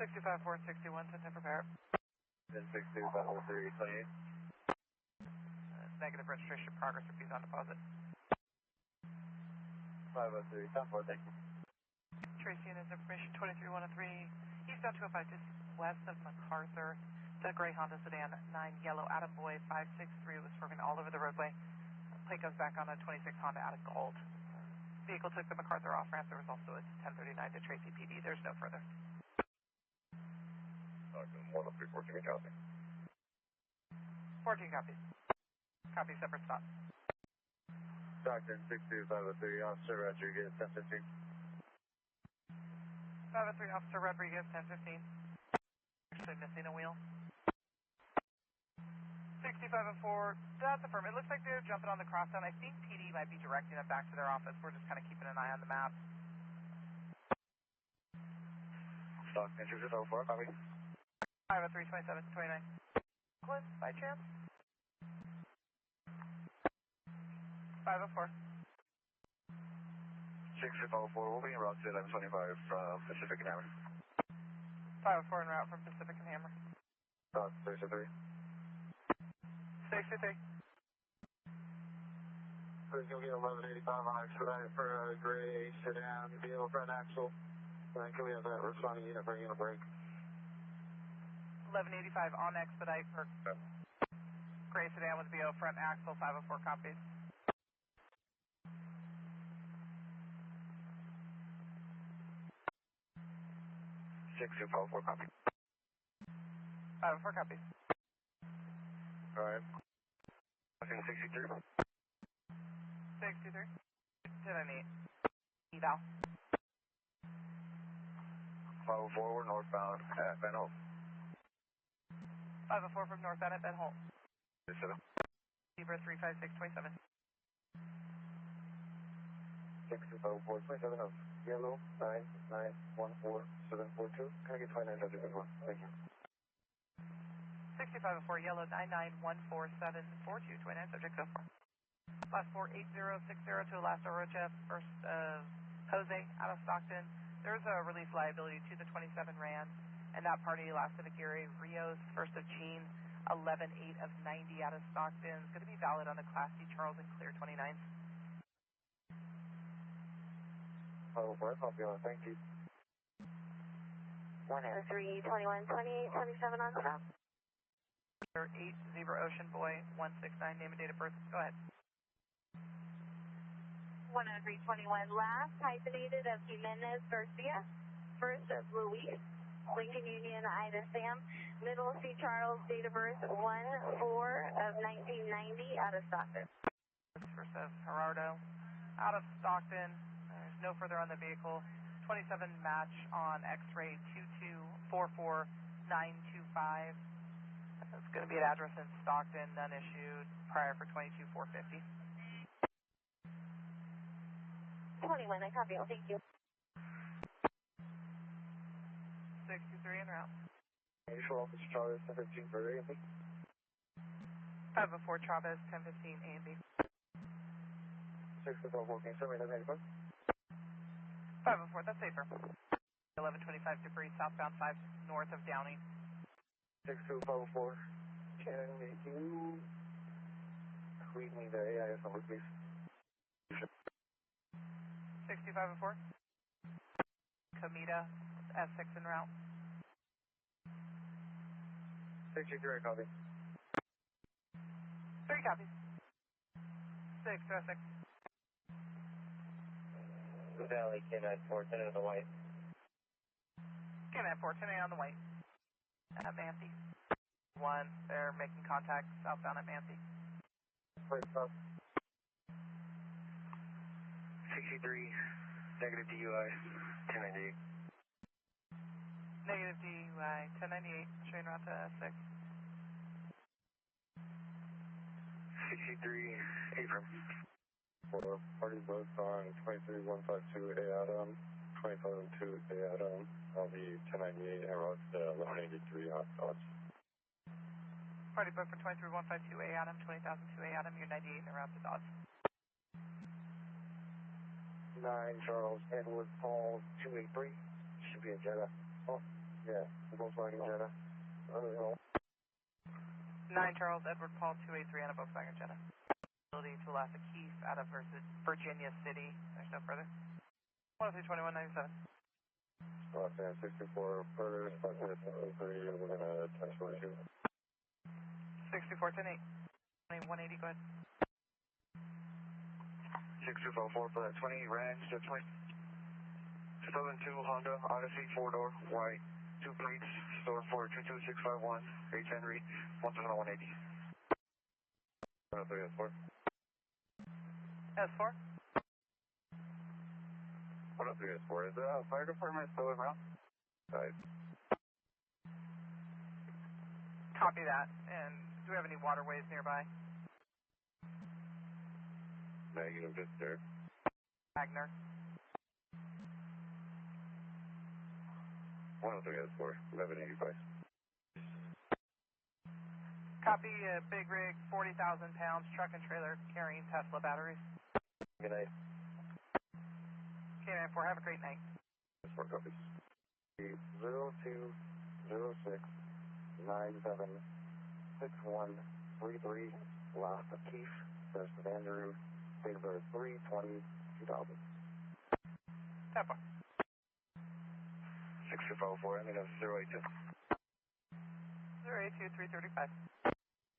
65-4 and 61, 10 for Parrot. 10-6-2, Battle 328. Negative registration progress, repeat on deposit. 503, 10-4, thank you. Tracy and his information, 23-103, eastbound 205 just west of MacArthur. The gray Honda sedan, 9 yellow Attaboy 563 was swerving all over the roadway. Plate goes back on a 26 Honda out of gold. Vehicle took the MacArthur off ramp. There was also a 1039 to Tracy PD. There's no further. Stockton 103, 14 copy. 14 copies. Copy separate stop. Stockton 62503, Officer Rodriguez, 1015. 503 Officer Rodriguez, 1015. Actually missing a wheel. 6504, that's affirm. It looks like they're jumping on the crosstown. I think PD might be directing them back to their office. We're just kind of keeping an eye on the map. Stockton 604, copy. 503 2729. Clint, by chance? 504. 6604, we'll be en route to 1125 from Pacific and Hammer. 504 en route from Pacific and Hammer. 603. 63. Please go get 1185 on expedite for a gray sedan, vehicle front axle. And can we have that responding unit bringing a brake? 1185 on expedite for gray sedan with VO front axle, 504 copies. Four copy. 504 copies. Alright. 63. 63. 1098. Eval. 504, we're northbound at Van Holt. 504 from northbound at Ben Holt. 7. Zebra 35627. 624, 27 of yellow, 9914742. Can I get 29 subject as well? Thank you. 6504 yellow 9914742, 29 subject so far. Last 48060 to Alaska Rocha, first Jose out of Stockton. There's a release liability to the 27 Ram, and that party Alaska Aguirre, Rios, first of Gene, 11-8 of 90 out of Stockton. It's going to be valid on the Class C Charles and Clear 29. Oh, we're copy on, thank you. 103, 21, 28, 27 on stop. 8 Zebra Ocean Boy, 169, name and date of birth. Go ahead. 10321, last hyphenated of Jimenez Garcia, first of Luis, Lincoln Union, Ida Sam, middle C Charles, date of birth 1/4 of 1990, out of Stockton. First of Gerardo, out of Stockton. There's no further on the vehicle. 27 match on X-ray 2244925. That's going to be an address in Stockton, none issued prior for 22450. 21, I copy all, thank you. 63 en route. Usual Officer Chavez, 1015 for A and B. 504 Chavez, 1015 A and B. 624, can you send me that 95? 504, that's safer. 1125 debris, southbound 5 north of Downey. 6254, can you read me the AIS number, please? 6504. Comita, S6 en route. 63, copy. 3 copies. 606. Valley, K9 410 on the white. K9 410 on the white. At Manthey. 1, they're making contact southbound at Manthey. First stop. 63, negative DUI, 1098. Negative DUI, 1098, train route to S6. 63, Abram. For party both on 23152 A Adam, 272 A Adam, on the 1098 and route to 1183 hot dots. Party book for 23152 A Adam, 20002 A Adam, you're 98 en route to Dodge. 9 Charles Edward Paul 283, should be a Jetta. Oh. Yeah, Volkswagen Jetta. 9 Charles Edward Paul 283 on a Volkswagen Jetta. Ability to Alaska Keith out of Virginia City. There's no further. 103-2197. Los Angeles 64 further, Stockton 3, we're going to test for you. 64 10 8. 180, go ahead. 6244 for that 20, range to 20. 2002 Honda Odyssey 4-door, white, 2 plates, store for 22651, H. Henry, 180. 103 S4. S4? 103 S4. Is the fire department still around? Right. Copy that. And do we have any waterways nearby? Negative, just there. Wagner. 103 S4, 1185. Copy, big rig, 40,000 pounds, truck and trailer carrying Tesla batteries. Good night. K-9-4, have a great night. S4 copies. 0206976133, last Keith, first of Andrew, date of birth 3/20/2000. Tempo. 6244, I mean that's 082. 082 335.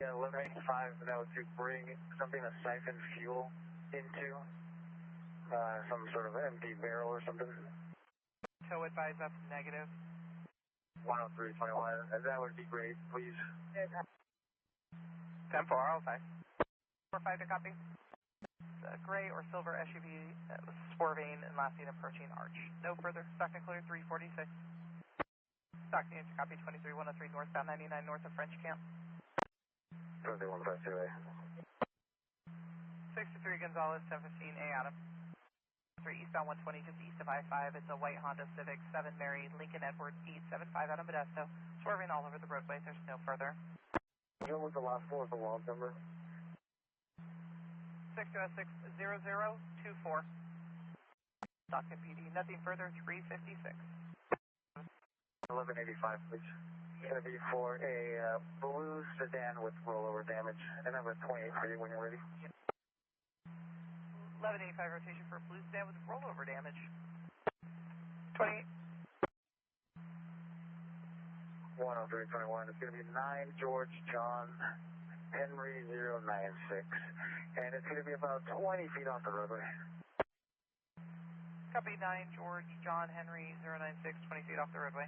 Yeah, 1185, that was to bring something to siphon fuel into some sort of empty barrel or something. Tow advise up negative. 10321, that would be great, please. Tempo, RL5. 45 to copy. It's a gray or silver SUV that was swerving and last seen approaching arch. No further. Stockton clear 346. Stockton to copy 23103 northbound 99 north of French Camp. 23152A. 63 Gonzalez 715A Adam. 3 eastbound 120 just east of I-5. It's a white Honda Civic 7 Mary Lincoln Edwards 875 out of Modesto. Swerving all over the roadway. There's no further. What was the last four of the log number? 6060024. Stockton PD. Nothing further. 356. 1185, please. It's going to be for a blue sedan with rollover damage. And number 28 for you when you're ready. 1185 rotation for a blue sedan with rollover damage. 28. 10321. It's going to be 9 George John Henry 096. And it's going to be about 20 feet off the roadway. Copy 9 George John Henry 096, 20 feet off the roadway.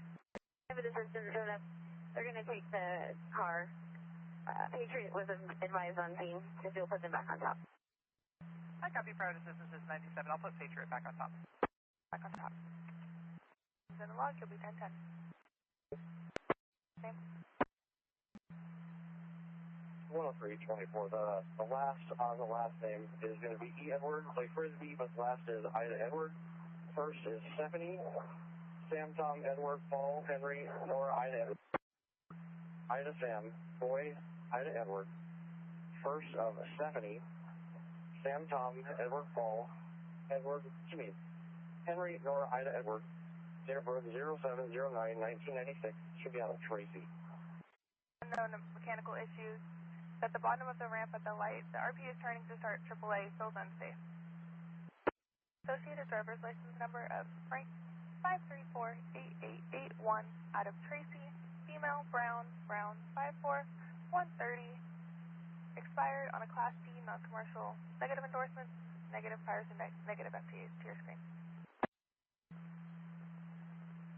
If it isn't showed up, they're going to take the car. Patriot was advised on scene because you'll put them back on top. I copy private assistance is 97. I'll put Patriot back on top. Back on top. Then the log, you'll be 1010. Same. 10324. The last name is going to be E. Edward, like Frisbee, but the last is Ida Edward. First is Stephanie, Sam, Tom, Edward, Paul, Henry, Nora, Ida Edward. Ida Sam, boy, Ida Edward. First of Stephanie, Sam, Tom, Edward, Paul, Henry, Nora, Ida Edward. Date of birth 0709-1996. Should be out of Tracy. Unknown mechanical issues. At the bottom of the ramp at the light, the RP is turning to start AAA, still unsafe. Associated driver's license number of Frank 5348881 out of Tracy, female, brown 54130, expired on a Class D non-commercial, negative endorsements, negative priors, and negative FTAs to your screen.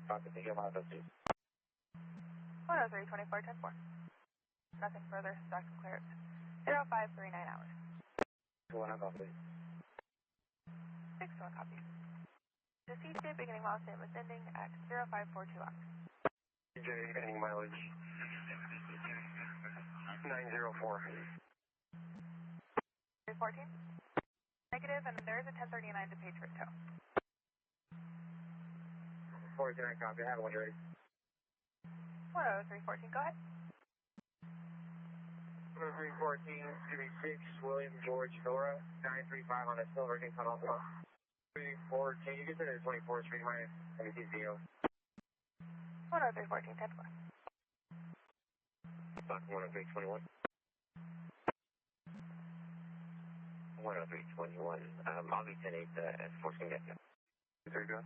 Copy the HMI 50. 103-24-10-4. Nothing further. Stockton clear. 0539 hours. 21 copy. 61 copies. The CJ beginning mileage was ending at 0542 hours. CJ ending mileage 904. 314. Negative, and there is a 1039 to Patriot Tow. 49 copy. I have one ready. 10314, go ahead. 314, City 6, William George Nora, 935 on a silver, can cut off. 314, you can send it to 24th Street minus NCCO. 103, 14, 10, 4. Stockton 103, 21. 103, 21. I'll be 10-8, force can get you. 3 go.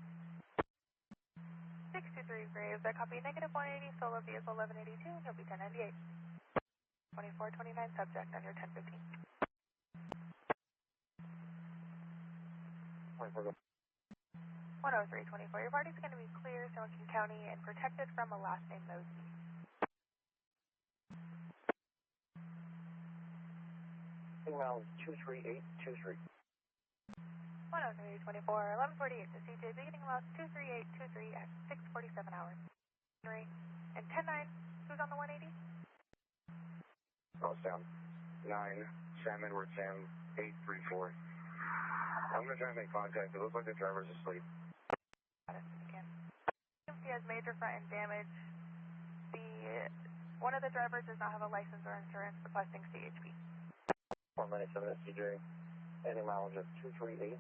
623 Graves, I copy negative 180, solo vehicle 1182, you'll be 1098. 2429 subject on your 1015. 24 go. 103, 24, your party's going to be clear, San Joaquin County, and protected from a last name Mosby. Email 23823. 103, 24, 1148 to CJ, beginning loss 23823 at 6:47 hours. And 10-9, who's on the 180? Oh, Sam. 9, Sam Edward, Sam 834. I'm going to try and make contact. It looks like the driver's asleep. Got it, again. He has major front end damage. One of the drivers does not have a license or insurance, requesting CHP. 4 minutes of SCJ. Any mileage of 23834.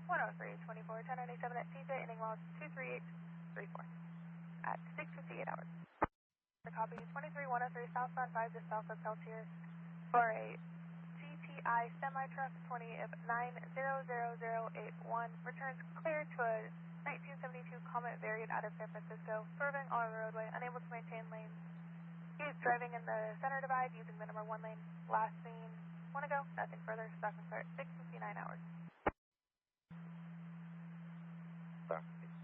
103, 24, 1097 at CJ, ending miles 23834 at 6:58 hours. The copy 23-103 southbound 5 just south of Peltier for a GTI semi-truck 20 of 90081 returns clear to a 1972 Comet variant out of San Francisco, swerving on the roadway, unable to maintain lanes. He was driving in the center divide using the number 1 lane. Last seen 1 ago, nothing further. Stockton start 6:59 hours.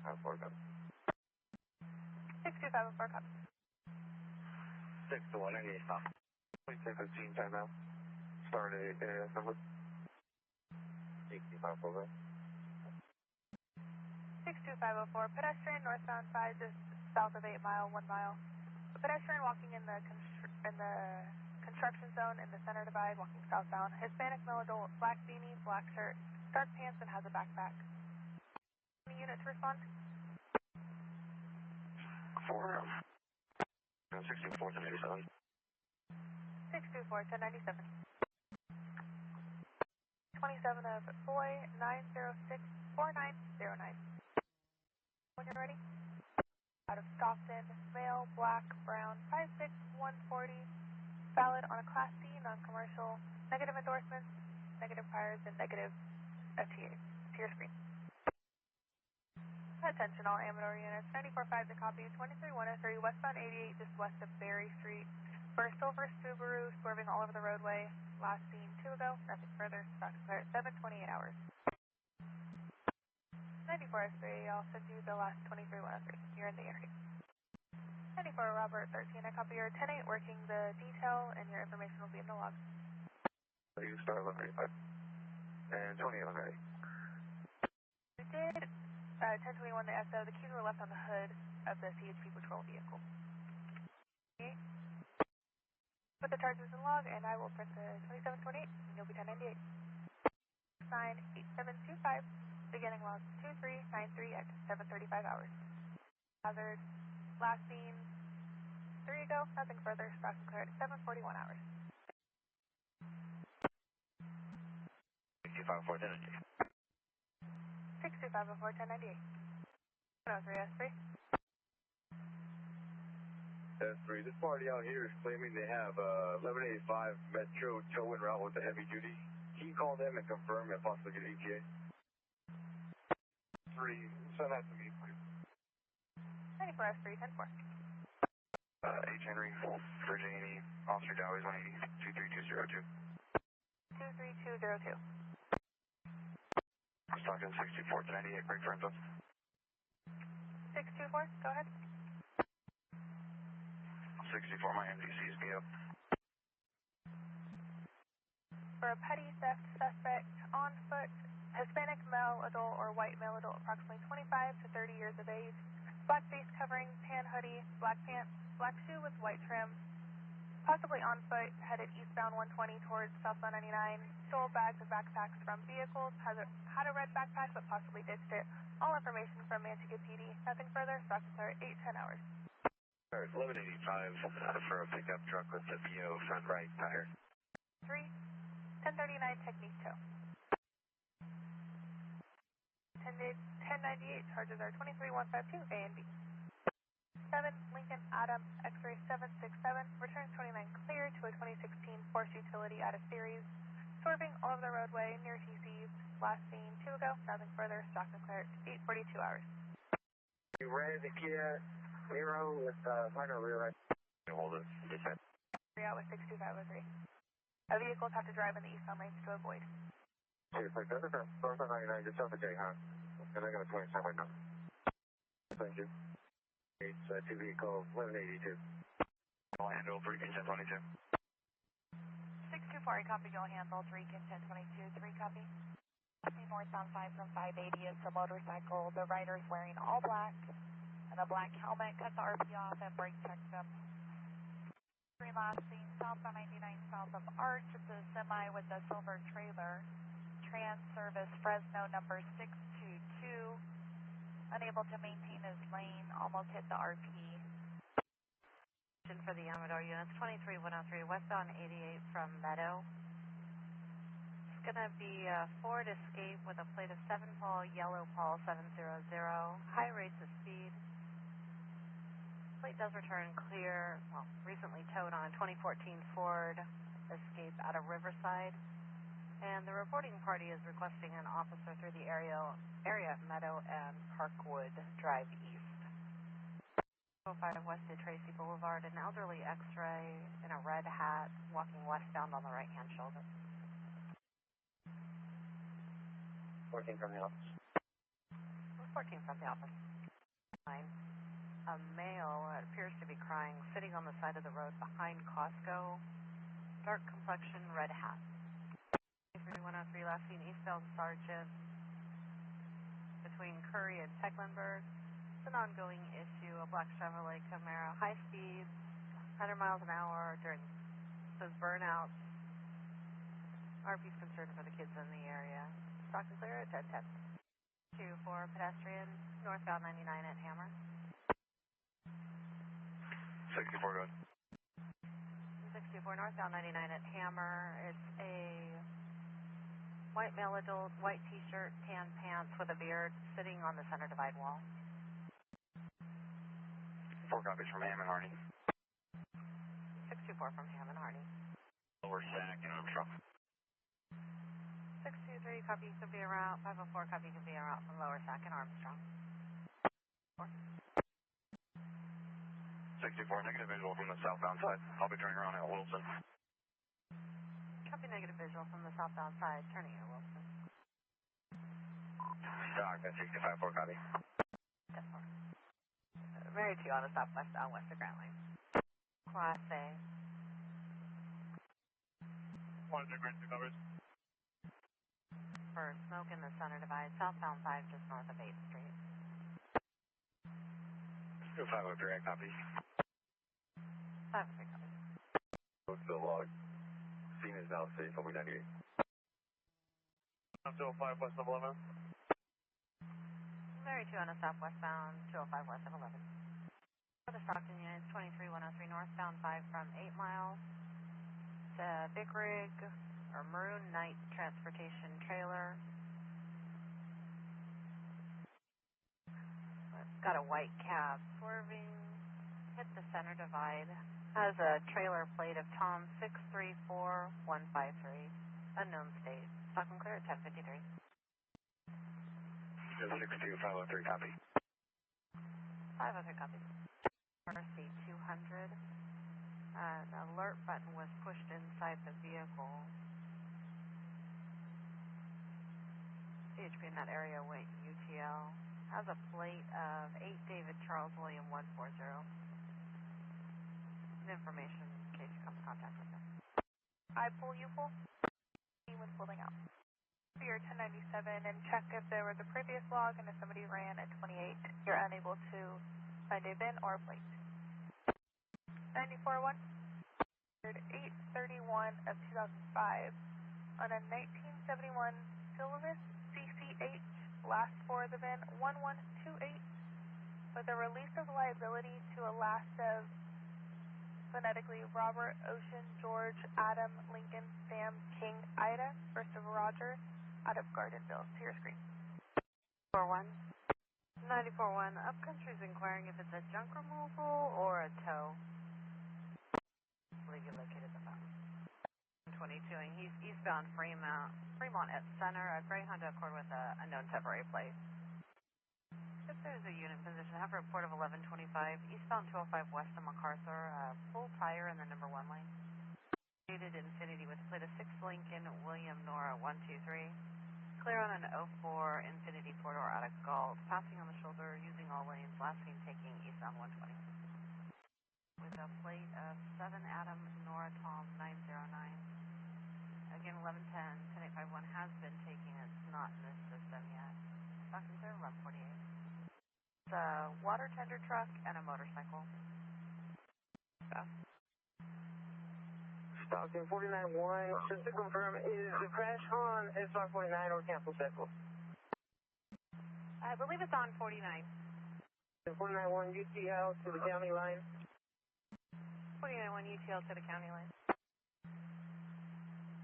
Hanford, 6254 copy. 6 to 198 stop. 10:15 time now. Start a number. 65 over. 62504, pedestrian northbound 5 just south of 8 mile, 1 mile. A pedestrian walking in the construction zone in the center divide, walking southbound. Hispanic male adult, black beanie, black shirt, dark pants, and has a backpack. Any unit to respond? 4, 64 to 97. 624 1097. 27 of boy 906 4909. When you're ready. Out of Stockton, male, black, brown, 5'6", 140, valid on a Class C, non-commercial, negative endorsements, negative priors, and negative FTA to your screen. Attention all Amador units, 94.5 to copy, 23-103, westbound 88, just west of Berry Street, for a silver Subaru, swerving all over the roadway, last seen 2 ago, nothing further, stock clear at 7:28 hours. 94S3, I'll send you the last 23-103, you're in the area. 94 Robert 13, I copy your 10-8 working the detail, and your information will be in the log. You start 11:35 and 28:11. We did 1021 the SO, the keys were left on the hood of the CHP patrol vehicle. Okay. Put the charges in log, and I will print the 2728, and you'll be 1098. 98725, beginning log 2393 at 7:35 hours. Hazard, last seen 3 ago, nothing further, stock and clear at 7:41 hours. 65 1098. 6254 1098. 103 S3. S3, this party out here is claiming they have 1185 Metro towing route with a heavy duty. Can you call them and confirm and possibly get ETA? 3, send that to me, please. 94 S3, 10-4. H. Henry, Virginia, Officer Dowie's 180, 23202. 23202. I'm talking 64 to 98, break for input. 624, go ahead. 64, my MDC's me up. For a petty theft suspect on foot, Hispanic male adult or white male adult, approximately 25 to 30 years of age, black face covering, tan hoodie, black pants, black shoe with white trim, possibly on foot, headed eastbound 120 towards southbound 99, stole bags and backpacks from vehicles, had a red backpack but possibly ditched it. All information from Manteca PD. Nothing further, stock clear at 8:10 hours. 1185 for a pickup truck with the VO front right tire. 3, 1039 technique tow. 1098, charges are 23152, A and B. 7 Lincoln Adam X-ray 767, returns 29 clear to a 2016 Porsche utility out of series, swerving all over the roadway near TC's, last seen 2 ago, nothing further, Stockton clear, 8:42 hours. You ready to Kia Nero with minor rear right? Hold it, descent. Out with 62503. A vehicles have to drive in the eastbound lanes to avoid. Okay, perfect. North 99, just off the J, huh? And I got a 27 right now. Thank you. It's 2 vehicle 1182. I'll handle 3 Content 22. 624, copy, you'll handle 3 Content 22, 3 copy. Northbound 5 from 580 is the motorcycle. The rider's wearing all black and a black helmet. Cut the RP off and brake checked them. 3 last seen south on 99 south of Arch. It's a semi with a silver trailer. Trans service Fresno number 622. Unable to maintain his lane, almost hit the RP. For the Amador units, 23103, westbound 88 from Meadow. It's going to be a Ford Escape with a plate of 7 Paul, yellow Paul 700, high rates of speed. Plate does return clear, well, recently towed on a 2014 Ford Escape out of Riverside. And the reporting party is requesting an officer through the area of Meadow and Parkwood Drive East. 05 west to Tracy Boulevard, an elderly X-ray in a red hat walking westbound on the right-hand shoulder. 14 from the office. 14 from the office. A male appears to be crying, sitting on the side of the road behind Costco. Dark complexion, red hat. 3103, last seen eastbound Sergeant between Curry and Tecklenburg. It's an ongoing issue, a black Chevrolet Camaro, high speeds, 100 miles an hour during those burnouts. RP's concerned for the kids in the area. Stockton clear at 1010. 2 for pedestrian, northbound 99 at Hammer. 64, go ahead. 64 northbound 99 at Hammer. It's a white male adult, white t-shirt, tan pants with a beard, sitting on the center divide wall. 4 copies from Ham and Harney. 624 from Ham and Harney. Lower Sac and Armstrong. 623, copy, you could be en route. 504, copy, you could be en route from Lower Sac and Armstrong. 64, negative visual from the southbound side. I'll be turning around at Wilson. Copy, negative visual from the southbound side, turning at Wilson. Doc, that's 65-4, copy. 10-4. Mary 2 on the southwestbound west of Grant Lane. Class A. 1 Grant 2 covers. For smoke in the center divide, southbound 5 just north of 8th Street. 503, I copy. 503, copy. Still log. Scene is now safe, over 98. 205 west of 11. Mary 2 on the southwestbound, 205 west of 11. For the Stockton units, 23103 northbound 5 from 8 Mile. It's a big rig or Maroon night transportation trailer. It's got a white cab swerving, hit the center divide. Has a trailer plate of Tom 634153, unknown state. Stockton clear at 1053. 62503, copy. 503, copy. Merced 200. An alert button was pushed inside the vehicle. CHP in that area went UTL. Has a plate of 8 David Charles William 140. Information in case you come in contact with them. I pull, you pull. He was pulling out. You're 1097 and check if there was a previous log and if somebody ran at 28, you're unable to find a VIN or a plate. 94-1, 831 of 2005 on a 1971 Silver CCH, last four of the VIN 1128, with a release of liability to a last of phonetically Robert, Ocean, George, Adam, Lincoln, Sam, King, Ida, first of Roger, out of Gardenville. To your screen. 41. 94-1, Upcountry's inquiring if it's a junk removal or a tow. I believe you located the phone. 22, and he's eastbound Fremont at Center, a gray Honda Accord with a unknown temporary plate. If there's a unit position, have a report of 1125, eastbound 205 west of MacArthur, full tire in the number 1 lane. Dated Infinity with a plate of 6 Lincoln, William Nora 123. Clear on an 04 Infinity 4-door out of Galt, passing on the shoulder, using all lanes, last seen taking eastbound 120. With a plate of 7 Adam Nora Tom 909. Again, 1110, 10851 has been taking, it's not in this system yet. Stockton 1148. It's a water tender truck and a motorcycle. Stockton 49-1, just to confirm, is the crash on SR 49 or cancel cycle? I believe it's on 49. 49-1 UTL to the county line. 49-1 UTL to the county line.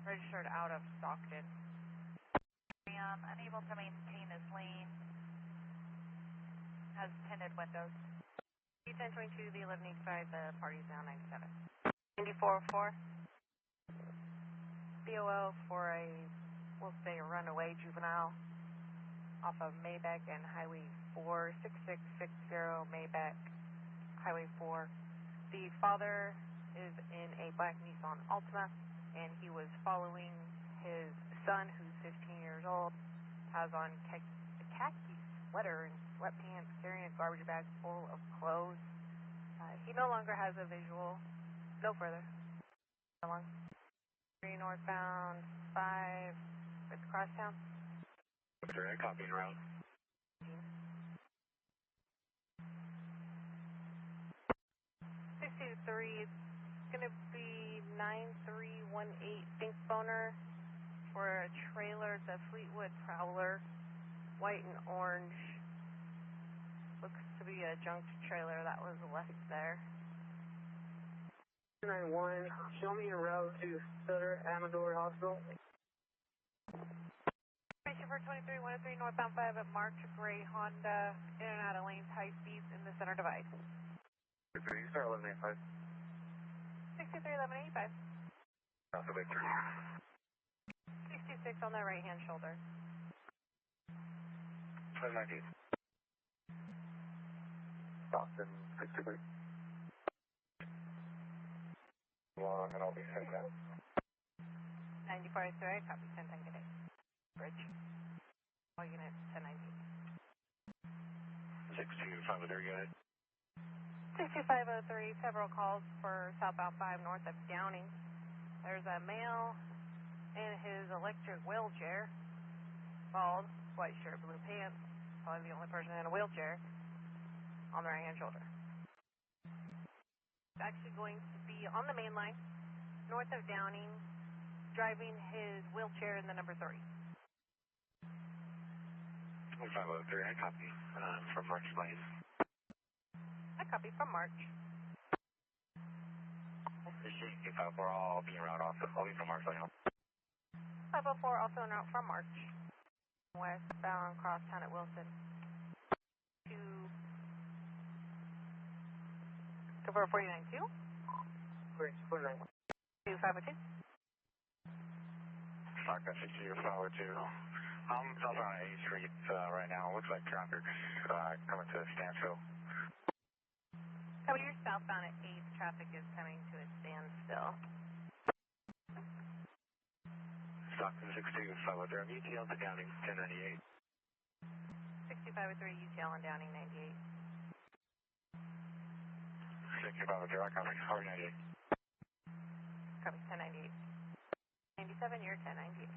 Registered out of Stockton. Unable to maintain his lane. Has tinted windows. E1022, the 1185, the party's now 97. 94-4. BOL for a, we'll say, a runaway juvenile off of Maybach and Highway 4, 6660 Maybach, Highway 4. The father is in a black Nissan Altima, and he was following his son, who's 15 years old, has on a khaki sweater and sweatpants, carrying a garbage bag full of clothes. He no longer has a visual. No further. Along. 3 northbound, 5, it's Crosstown. Sir, copy en route. 623, it's going to be 9318 Think Boner for a trailer. It's a Fleetwood Prowler, white and orange. Looks to be a junked trailer that was left there. 91, show me a route to Sutter Amador Hospital. For 23-103 northbound 5 at March, gray Honda, in and out of lanes, high speeds in the center divide. 63, start 1185. 63-1185. Alpha Victor. 66 on the right hand shoulder. 590. Stockton 63. Long, and I'll be sent out. 94 X-ray, copy 1010 good day. Bridge. All units 1090. 625, there, go ahead. 62503, several calls for southbound 5 north of Downing. There's a male in his electric wheelchair, bald, white shirt, blue pants, probably the only person in a wheelchair, on the right hand shoulder. It's actually going to be on the main line, north of Downing, driving his wheelchair in the number 3. 503, I copy from March Lane. I copy from March. Appreciate you, 504, I'll be around also. I'll be from March Lane. 504, also en route from March. Westbound Crosstown at Wilson. To over 492. Great, 49. 2502. Stockton 60, 502. I'm south on 8th Street right now. Looks like traffic's coming to a standstill. Cody, you're southbound at 8th. Traffic is coming to a standstill. Stockton 62, 503. UTL to Downing 1098. 6503 UTL and Downing 98. 6503, I copy. 498. Copy 1098. 97, you're 1098.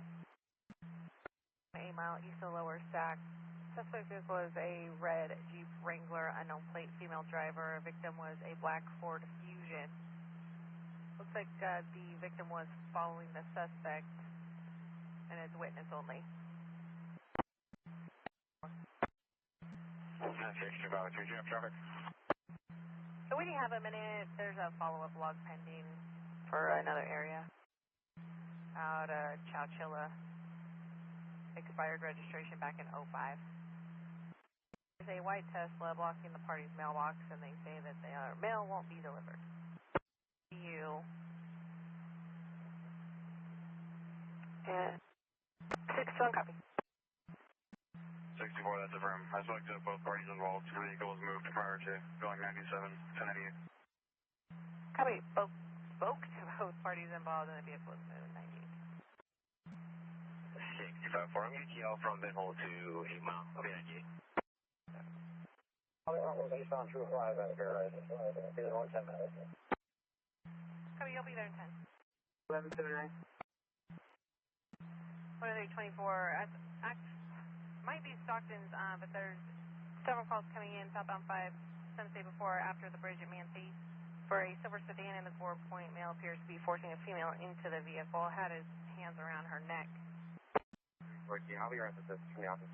8 mile east of Lower Sac. Suspect vehicle was a red Jeep Wrangler, unknown plate, female driver. Victim was a black Ford Fusion. Looks like the victim was following the suspect and is witness only. 6503, do you have traffic? So when you have a minute, there's a follow-up log pending for another area. Out of Chowchilla. Expired registration back in 05. There's a white Tesla blocking the party's mailbox, and they say that their mail won't be delivered. You. And 61 copy. 64, that's affirmed. I spoke to both parties involved. Two vehicles moved prior to going 97 to 98. Copy. Both spoke to both parties involved in the vehicle was moved 98. 65 4, I'm going to ETL from Benhole to 8 Mile. I'll be 98. Based on true flies out here, right? Be there 10 minutes. Copy, you'll be there in 10. 11:79. 10324. Might be Stockton's, but there's several calls coming in southbound 5 Sunday before or after the bridge at Merced for a silver sedan in the 4-point. Male appears to be forcing a female into the vehicle, had his hands around her neck. 14, I'll be right with this from the office.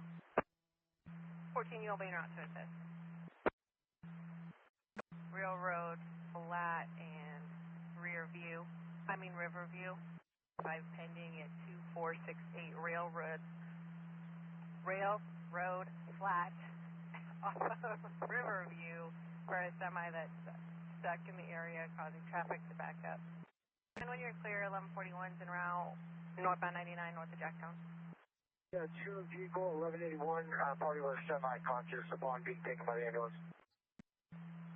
14, you'll be not to assist. Railroad, flat, and river view. 5 pending at 2468 Railroad, flat, off of Riverview for a semi that's stuck in the area causing traffic to back up. And when you're clear, 1141's en route, northbound 99 north of Jacktown. Yeah, 2 vehicle, 1181, party was semi-conscious upon being taken by the ambulance.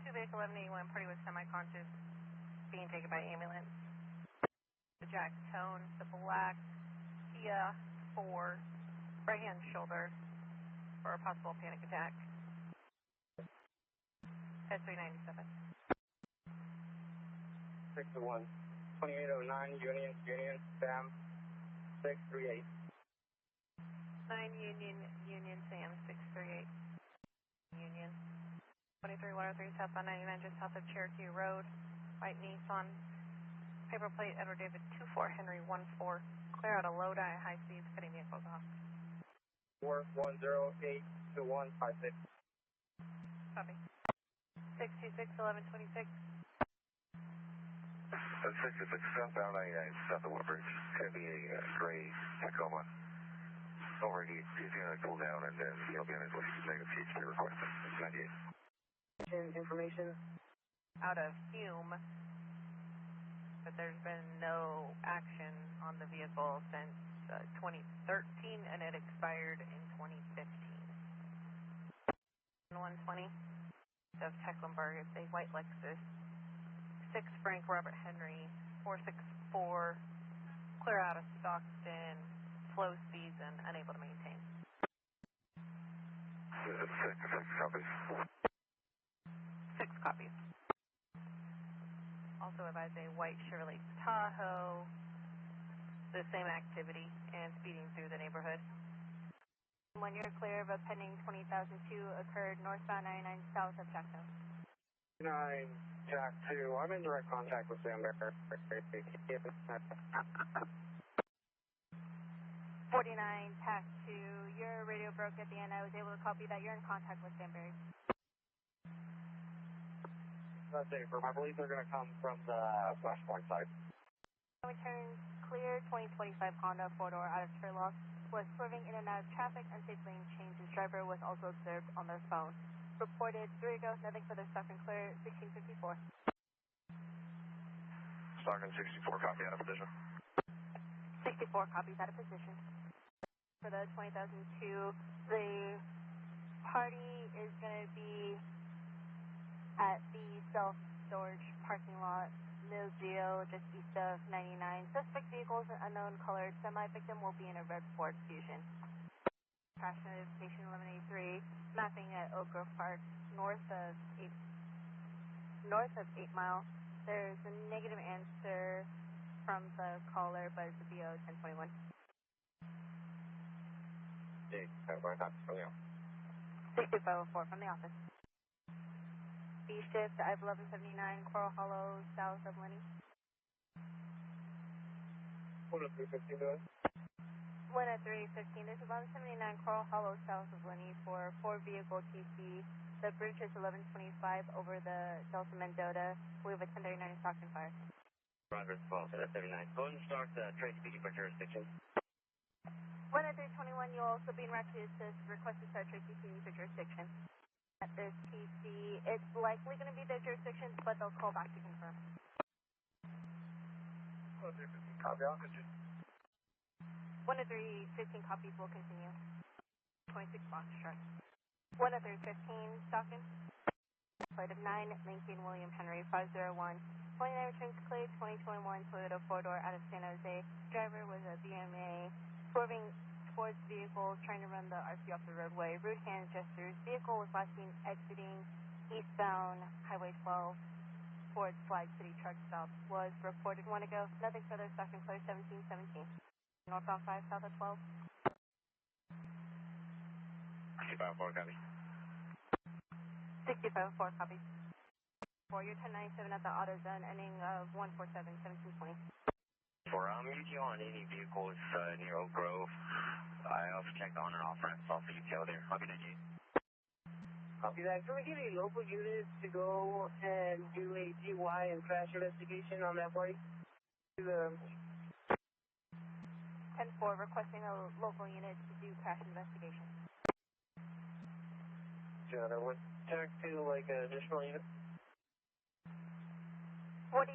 2 vehicle, 1181, party was semi-conscious, being taken by ambulance. The Jacktown, the black Kia 4, right-hand shoulder for a possible panic attack. Head 397. 6-1. 2809, Union, Sam, 638. 9 Union, Sam, 638. Union. 23103 southbound 99 just south of Cherokee Road. White Nissan. Paper plate Edward David 24 Henry 14. Clear out a low die high speeds, cutting vehicles off. 4108 to 156. Copy. 626 1126. 66 southbound 99 south of Woodbridge. Heavy a gray Tacoma. Over he's going to cool down and then he'll be on his way to make a CHP request. 98. Information Out of Hume, but there's been no action on the vehicle since 2013 and it expired in 2015. 120 of Tecklenburg, it's a white Lexus. 6 Frank Robert Henry 464, clear out of Stockton, slow speeds and unable to maintain. 6 copies. 6 copies. Also advise a white Chevrolet Tahoe, the same activity and speeding through the neighborhood. When you're clear of a pending 20,002 occurred northbound 99 south of Jackson. 9, Jack 2. I'm in direct contact with Sam Bear. 49, TAC 2. Your radio broke at the end. I was able to copy that you're in contact with Danbury. That's it. I believe they're going to come from the flashpoint side. Return clear 2025 Honda 4-door out of Turlock. Was swerving in and out of traffic, unsafe lane change. His driver was also observed on their phone. Reported 3 ago, nothing further, Stockton clear, 1654. Stockton 64, copy out of position. 64 copies out of position. For the 20,002, the party is going to be at the self-storage parking lot, Mill Geo, just east of 99. Suspect vehicles are unknown colored. Semi-victim will be in a red Ford Fusion. Crash notification 1183, mapping at Oak Grove Park, north of 8 Mile. There's a negative answer from the caller, but it's a BO 1021. 6504 from the office. B shift, I have 1179 Coral Hollow, south of Lenny. 10315. 10315, there's 1179 Coral Hollow, south of Lenny for 4-vehicle TC. The bridge is 1125 over the Delta Mendota. We have a 1039 Stockton fire. Roger, 12, 39. Go ahead and start Tracy speaking for jurisdiction. 10321, you'll also be directed to request to start Tracy to use your jurisdiction. At this TC, it's likely going to be their jurisdiction, but they'll call back to confirm. 10315, copy, I'll continue. 10315 copies will continue. 26 Foxtrot. 10315, Stockton. Flight of 9, Lincoln William Henry 501. 29 returns cleared, 2021 Toyota 4-door out of San Jose. Driver was a BMA, swerving towards vehicles, trying to run the RC off the roadway. Rude hand gestures. Vehicle was last seen exiting eastbound Highway 12 towards Flag City Truck Stop. Was reported 1 ago. Nothing further. Stockton clear 1717. Northbound 5, south of 12. 65-4, copy. 65-4, copy. For your 1097 at the auto zone, ending of 147, 1720. For UTO on any vehicles near Oak Grove, I also checked on and off ramps, also UTO there. Copy that, G. Copy that. Can we get a local unit to go and do a DUI and crash investigation on that party? 10-4, requesting a local unit to do crash investigation. Jonah, what tack to like an additional unit? 49,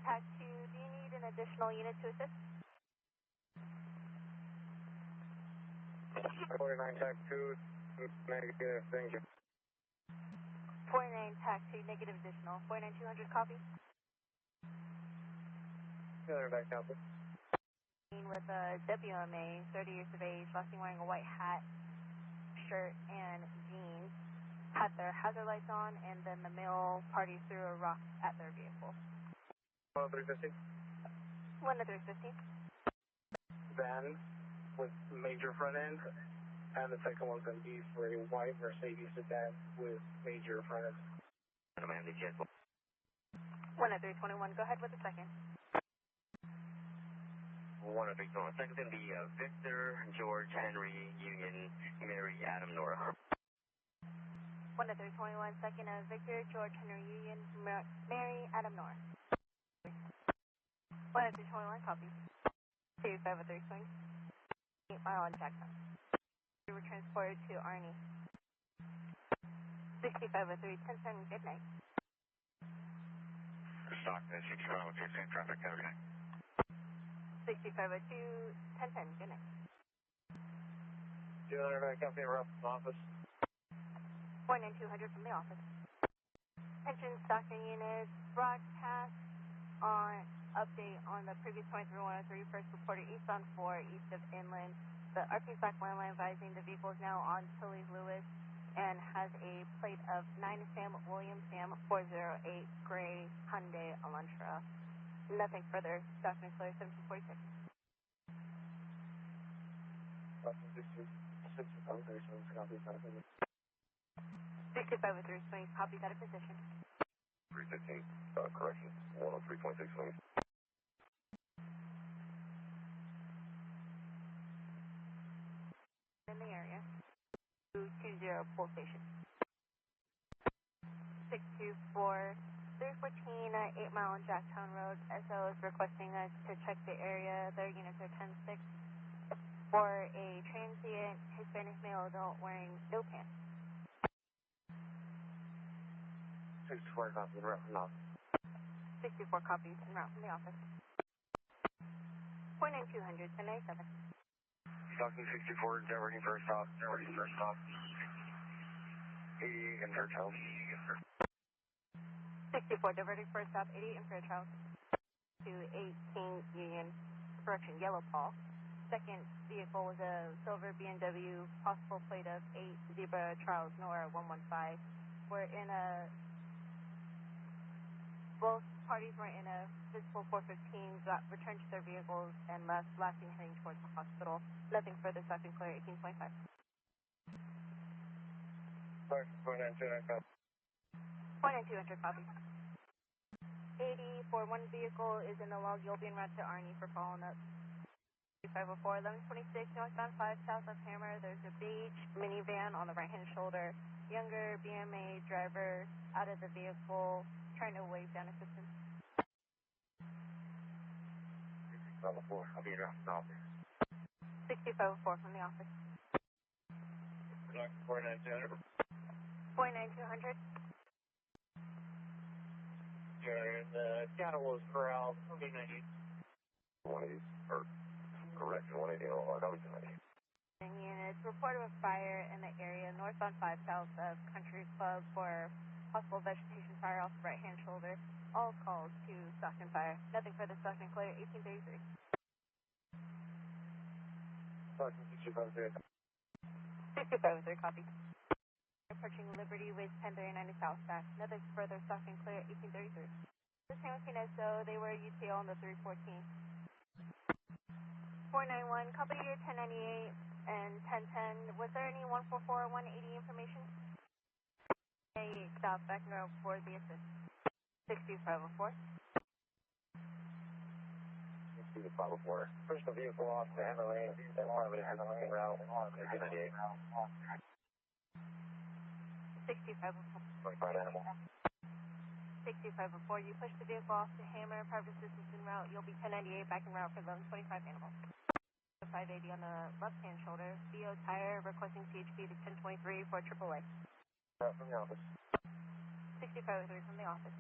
TAC 2, do you need an additional unit to assist? 49, TAC 2, negative, thank you. 49, TAC 2, negative additional. 49, 200, copy. Other back copy. With a WMA, 30 years of age, last seen wearing a white hat, shirt, and jeans. Had their hazard lights on, and then the male party threw a rock at their vehicle. 10315. 10315. Van with major front end, and the second one's going to be for a white Mercedes sedan with major front end. 10321, go ahead with the second. 10321. Second's going to be Victor, George, Henry, Union, Mary, Adam, Nora. 10321, second of Victor, George, Henry, Union, Mary, Adam, Nora. 10321, copy. 2503 swing. 8 mile on Jackson. We were transported to Arnie. 6503, 1010, good night. Stockton, 6503, same traffic, have a good night. 6502, 1010, good night. 200 back up here, rough office. 49200 from the office. Attention Stockton units, broadcast on update on the previous 23103, first reported eastbound 4, east of Inland. The RP Black landline advising the vehicle is now on Tilly Lewis and has a plate of 9 Sam William Sam 408 gray Hyundai Elantra. Nothing further. Stockton clear 1746. 6503 swing, copy that at position. 315, correction, 103.6 swing. In the area. 220 pull station. 624, 314, 8 Mile on Jacktown Road. SO is requesting us to check the area. Their units are 10-6 for a transient Hispanic male adult wearing no pants. 64 copies en route from the office. 64 copies en route from the office. 49200, 1097. Stockton 64, diverting first off, 80 in Fairchild. 64, diverting first stop, 80 in Fairchild to 18 Union, correction, Yellow Paul. Second vehicle was a silver BMW, possible plate of 8 Zebra Charles Nora 115. We're in a both parties were in a physical 415, got returned to their vehicles, and last seen heading towards the hospital. Nothing further, Stockton clear, 1825. 49200 copy. 80 for one vehicle is in the log. You'll be en route to Arnie for following up. 504, 1126, northbound 5, south of Hammer. There's a beige minivan on the right-hand shoulder. Younger BMA driver out of the vehicle, trying to wave down assistance. On the floor, I'll be around the office. 6504 from the office. 49200. 49200. The cattle was corralled, 190. 180, or correction, 180, that was 180. Units reported a fire in the area north on 5 south of Country Club for possible vegetation fire off the right-hand shoulder. All calls to Stockton Fire. Nothing further. Stockton clear, 1833. Stockton 6503. 6503, copy. Approaching Liberty with 1039 to South Stack. Nothing further. Stockton clear, 1833. The same with Modesto, they were UTL on the 314. 491, copy your 1098 and 1010. Was there any 144 or 180 information? 88, stop, back row for the assist. 6504. 6504. Push the vehicle off the Hammer Lane, and part of it handling route, 98. 6504. 25 animal. 6504, you push the vehicle off to Hammer, private assistance en route. You'll be 1098 back en route for 1125 animal. 580 on the left-hand shoulder. BO tire requesting CHP to 1023 for AAA. From the office. 6503 from the office.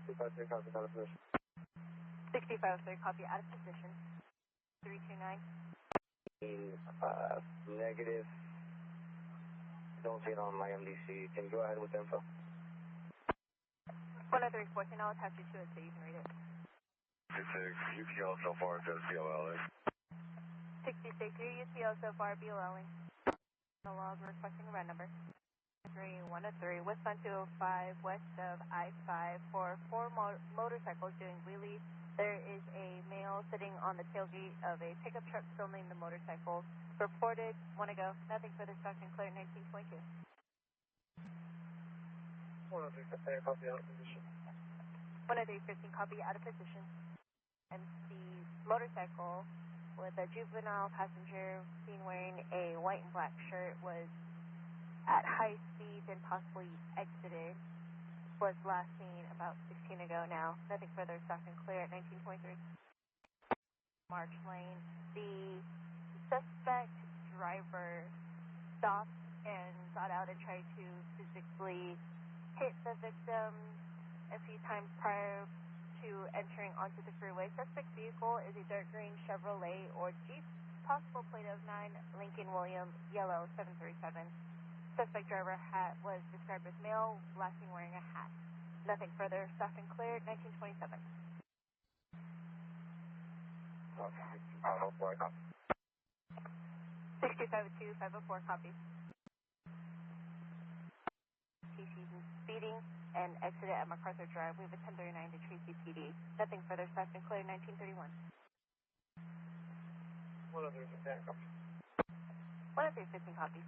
6503, copy, out of position. 6503, copy, out of position. 329. Negative. Don't see it on my MDC. Can you go ahead with the info? 10314, I'll attach you to it so you can read it. 66, UPL so far, says COL. 66, your UTL so far, BOLing. The log requesting a run number. 3103, westbound 205, west of I-5 for 4 motorcycles doing wheelies. There is a male sitting on the tailgate of a pickup truck filming the motorcycle. Reported, want to go, nothing further. Stockton clear, 1922. 10315, copy, out of position. 10315, copy, out of position. And the motorcycle with a juvenile passenger seen wearing a white and black shirt was at high speed and possibly exited. Was last seen about 16 ago now. Nothing further. Stockton clear at 1923. March Lane. The suspect driver stopped and got out and tried to physically hit the victim a few times prior to entering onto the freeway. Suspect vehicle is a dark green Chevrolet or Jeep, possible plate of 9, Lincoln Williams, yellow 737. Suspect driver hat was described as male, last seen wearing a hat. Nothing further. Stockton cleared, 1927. 6502, 504, copy. TC's speeding and exited at MacArthur Drive. We have a 1039 to Tracy PD. Nothing further. Stockton cleared, 1931. 10315, copy.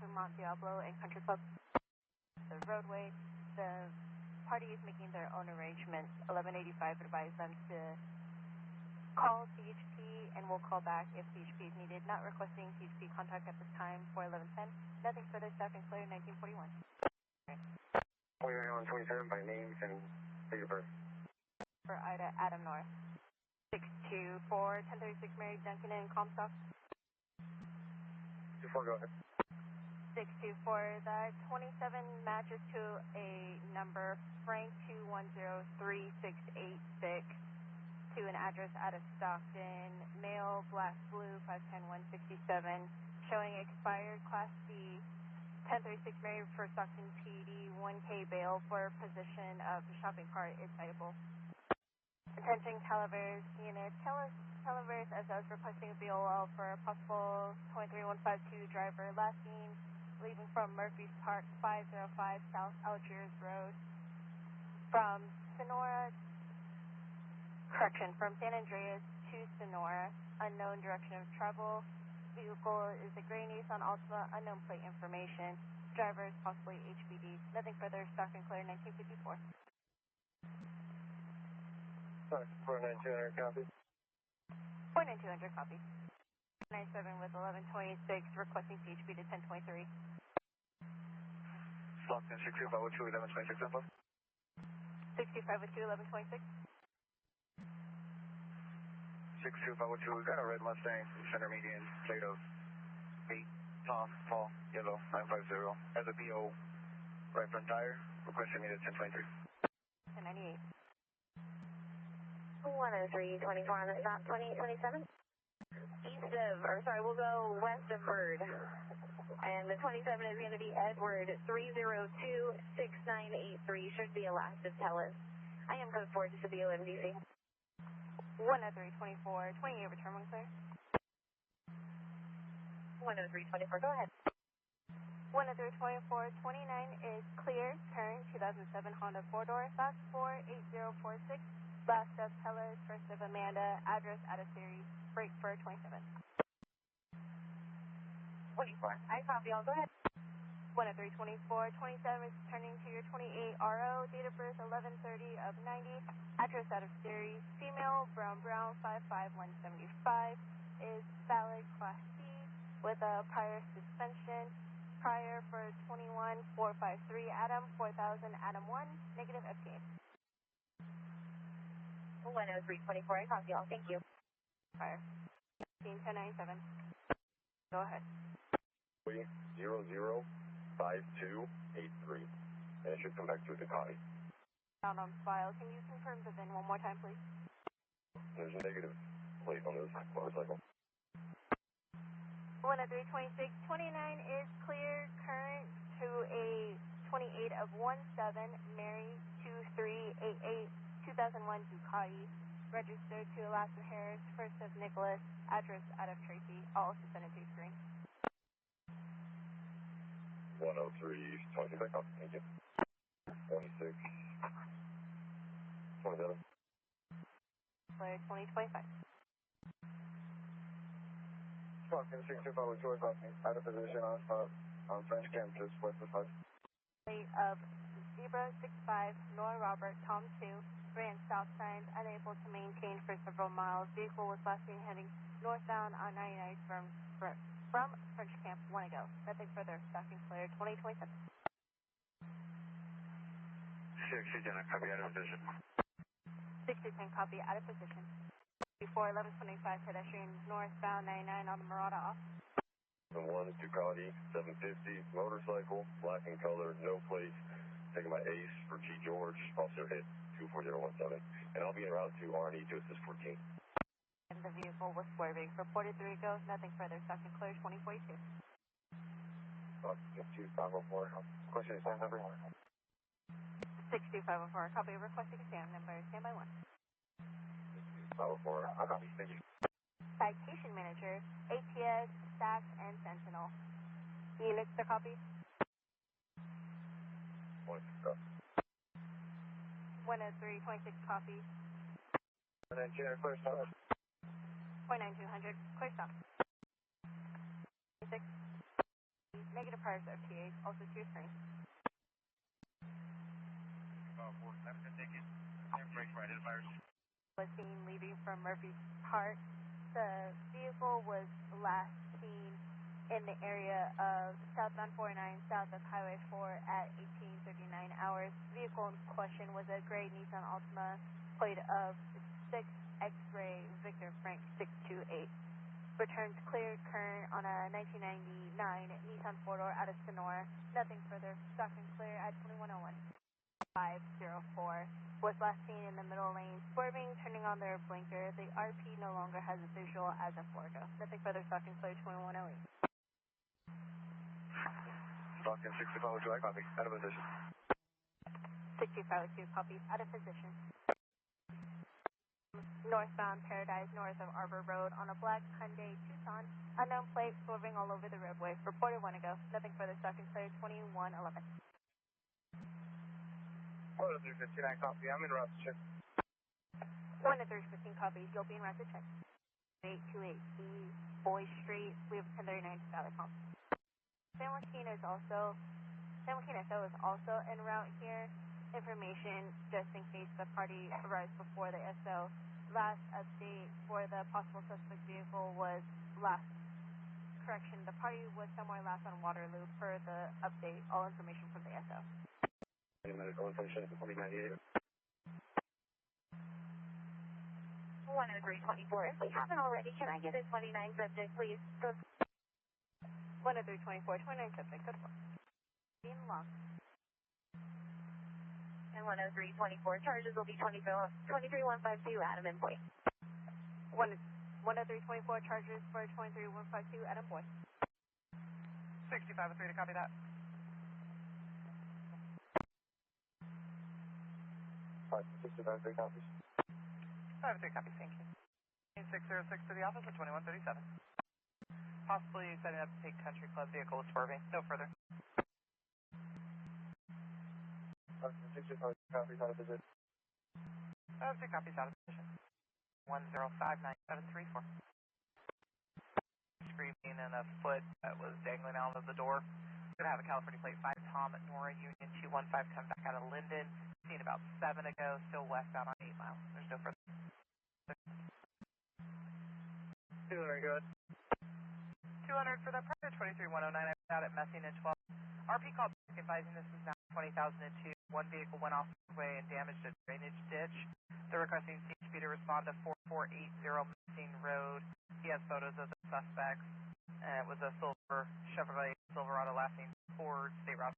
Vermont Diablo and Country Club. The roadway. The party is making their own arrangements. 1185 advised them to call CHP and we'll call back if CHP is needed. Not requesting CHP contact at this time for 1110. Nothing further. Stockton clear, 1941. We're on 27 by names and date of birth. For Ida, Adam North. 624, 1036 Mary Duncan and Comstock. 24, go ahead. 624, that 27 matches to a number, Frank 2103686, to an address out of Stockton, male, black, blue, 510167, showing expired Class C, 1036 Mary for Stockton PD, 1K bail for possession of the shopping cart is citable. Attention Calavers unit, Calavers SS requesting a BOL for a possible 23152 driver, last seen leaving from Murphy's Park, 505 South Algiers Road, from Sonora, from San Andreas to Sonora, unknown direction of travel. Vehicle is a gray Nissan Altima, unknown plate information. Driver is possibly HBD. Nothing further. Stockton clear, 1954. Sorry, 49200, copy. 49200, copy. 97 with 1126, requesting CHP to 1023. Stockton 6502, 1126 info. 6502, 1126. 62502, we got a red Mustang, center median, plate of 8, Tom, Paul, yellow, 950, has a BO right front tire, requesting me to 1023. 1098. 10324 on the dot, 2827. East of, or sorry, we'll go west of Bird. And the 27 is going to be Edward 3026983. Should be a last of Telus. I am code 4 to the BOMDC. 10324, 28 return one clear. 10324, go ahead. 10324, 29 is clear. Current 2007 Honda 4-door, last 48046. Last of Telus, first of Amanda, address out of series, break for 27. 24. I copy all. Go ahead. 10324, 27 is turning to your 28 RO, date of birth 11/30 of 90, address out of series, female, brown, 55175, is valid class C with a prior suspension, prior for 21453, Adam 4000, Adam 1, negative FTA. 10324, I copy all. Thank you. Prior. 1097. Go ahead. 005283, and it should come back to a Ducati. Found on file. Can you confirm the VIN one more time, please? There's a negative plate on this motorcycle. 10326, 29 is clear. Current to a 28 of 17, Mary 2388, 2001 Ducati. Registered to Alaska Harris, first of Nicholas, address out of Tracy, all suspended to screen. 10326, thank you. 26, 27. Clear 2025. Stockton 62502, out of position on French campus, west of 5. Plate of Zebra 65, Nora Robert, Tom 2, ran stop signs, unable to maintain for several miles. Vehicle was last seen heading northbound on 99 from French Camp 1 ago. Nothing further. Stockton clear 2027. 610, copy out of position. 610, copy out of position. Before 1125, pedestrian northbound 99 on the Marauder off. 1 Ducati 750, motorcycle, black in color, no plates, taken by Ace for G. George, also hit 24017, and I'll be en route to R&E to assist 14. And the vehicle was swerving. Reported 3 go, nothing further. Stockton clear 2042. 62504, question is stand number. 62504, copy requesting stand number, standby 1. 62504, I copy, thank you. Citation manager, ATS, SAC, and Sentinel. Units are copied. 10326 copies. 119, clear stop. 49200, clear stop. 26. Negative priors of FTAs, also to your screen. Was seen leaving from Murphy Park. The vehicle was last seen in the area of southbound 49 south of Highway 4 at 18:39 hours. Vehicle in question was a gray Nissan Altima, plate of 6 X-ray Victor Frank 628. Returns clear current on a 1999 Nissan 4-door out of Sonora. Nothing further. Stockton clear at 2101. 504 was last seen in the middle lane, swerving, turning on their blinker. The RP no longer has a visual as a Florida. Nothing further. Stockton clear 2108. Stockton 6502, I copy, out of position. 6502 copies, out of position. Northbound Paradise, north of Arbor Road, on a black Hyundai Tucson, unknown plate, swerving all over the roadway. Reported 1 ago. Nothing further. Stockton clear 2111. 10359, copy, I'm in route to check. 10315 copies, you'll be in route to check. 828 Boy Street, we have 1039 Valley Palm. San Joaquin SO is also en route here. Information just in case the party arrives before the SO. Last update for the possible suspect vehicle was the party was somewhere last on Waterloo per the update. All information from the SO. Medical information, 2098. 10324. If we haven't already, can I get a 29 subject, please? 10324, 29 subject, good luck. In long. And 10324, charges will be 23152, Adam and Boy. 10324, charges for 23152, Adam Boy. 6503 to copy that. 6503 copies. 503 copies, thank you. 606 to the office at 2137. Possibly setting up to take Country Club vehicle swerving. No further. 65 copies out of visit. 503 copies out of position. 1059734. Screaming and a foot that was dangling out of the door. Going to have a California plate 5 Tom at Nora Union 215 come back out of Linden. Seen about 7 ago, still westbound on 8 Mile. There's no further. 200, good. 200 for that private 23109. I put out at Messing and 12. RP called back advising this is now 20,002. One vehicle went off the way and damaged a drainage ditch. They're requesting CHP to respond to 4480 Messing Road. He has photos of the suspects. And it was a silver Chevrolet Silverado last name Ford State Route.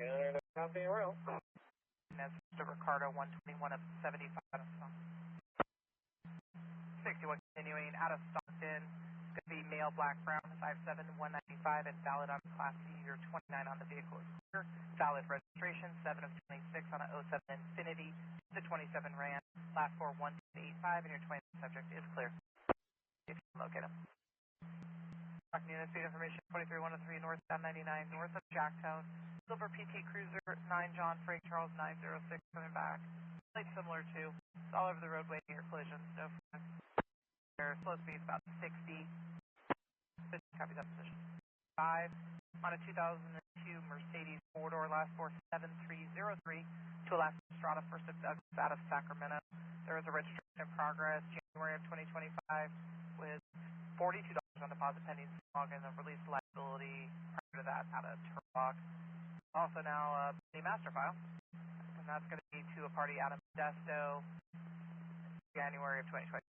Yeah, copy real. And that's Mr. Ricardo 121 of 75 out of Stockton. 61 continuing out of Stockton. It's going to be male black brown 57195 and valid on Class C. You're 29 on the vehicle. Valid registration 7 of 26 on a 07 Infinity. The 27 Ram. Last 4 1285 and your 20 subject is clear. If you can locate him. Stockton unit speed information 23103 northbound 99 north of Jacktown. Silver PT Cruiser 9 John Frank Charles 906 coming back. Like similar to it's all over the roadway near collisions. No their slow speed is about 60. Copy that position. 5 on a 2002 Mercedes 4-door last 47303 to Alaska Strata first of Douglas out of Sacramento. There is a registration in progress January of 2025 with $42 on deposit pending log and the release liability prior to that out of Turlock. Also now the master file, and that's going to be to a party out of Modesto January of 2025.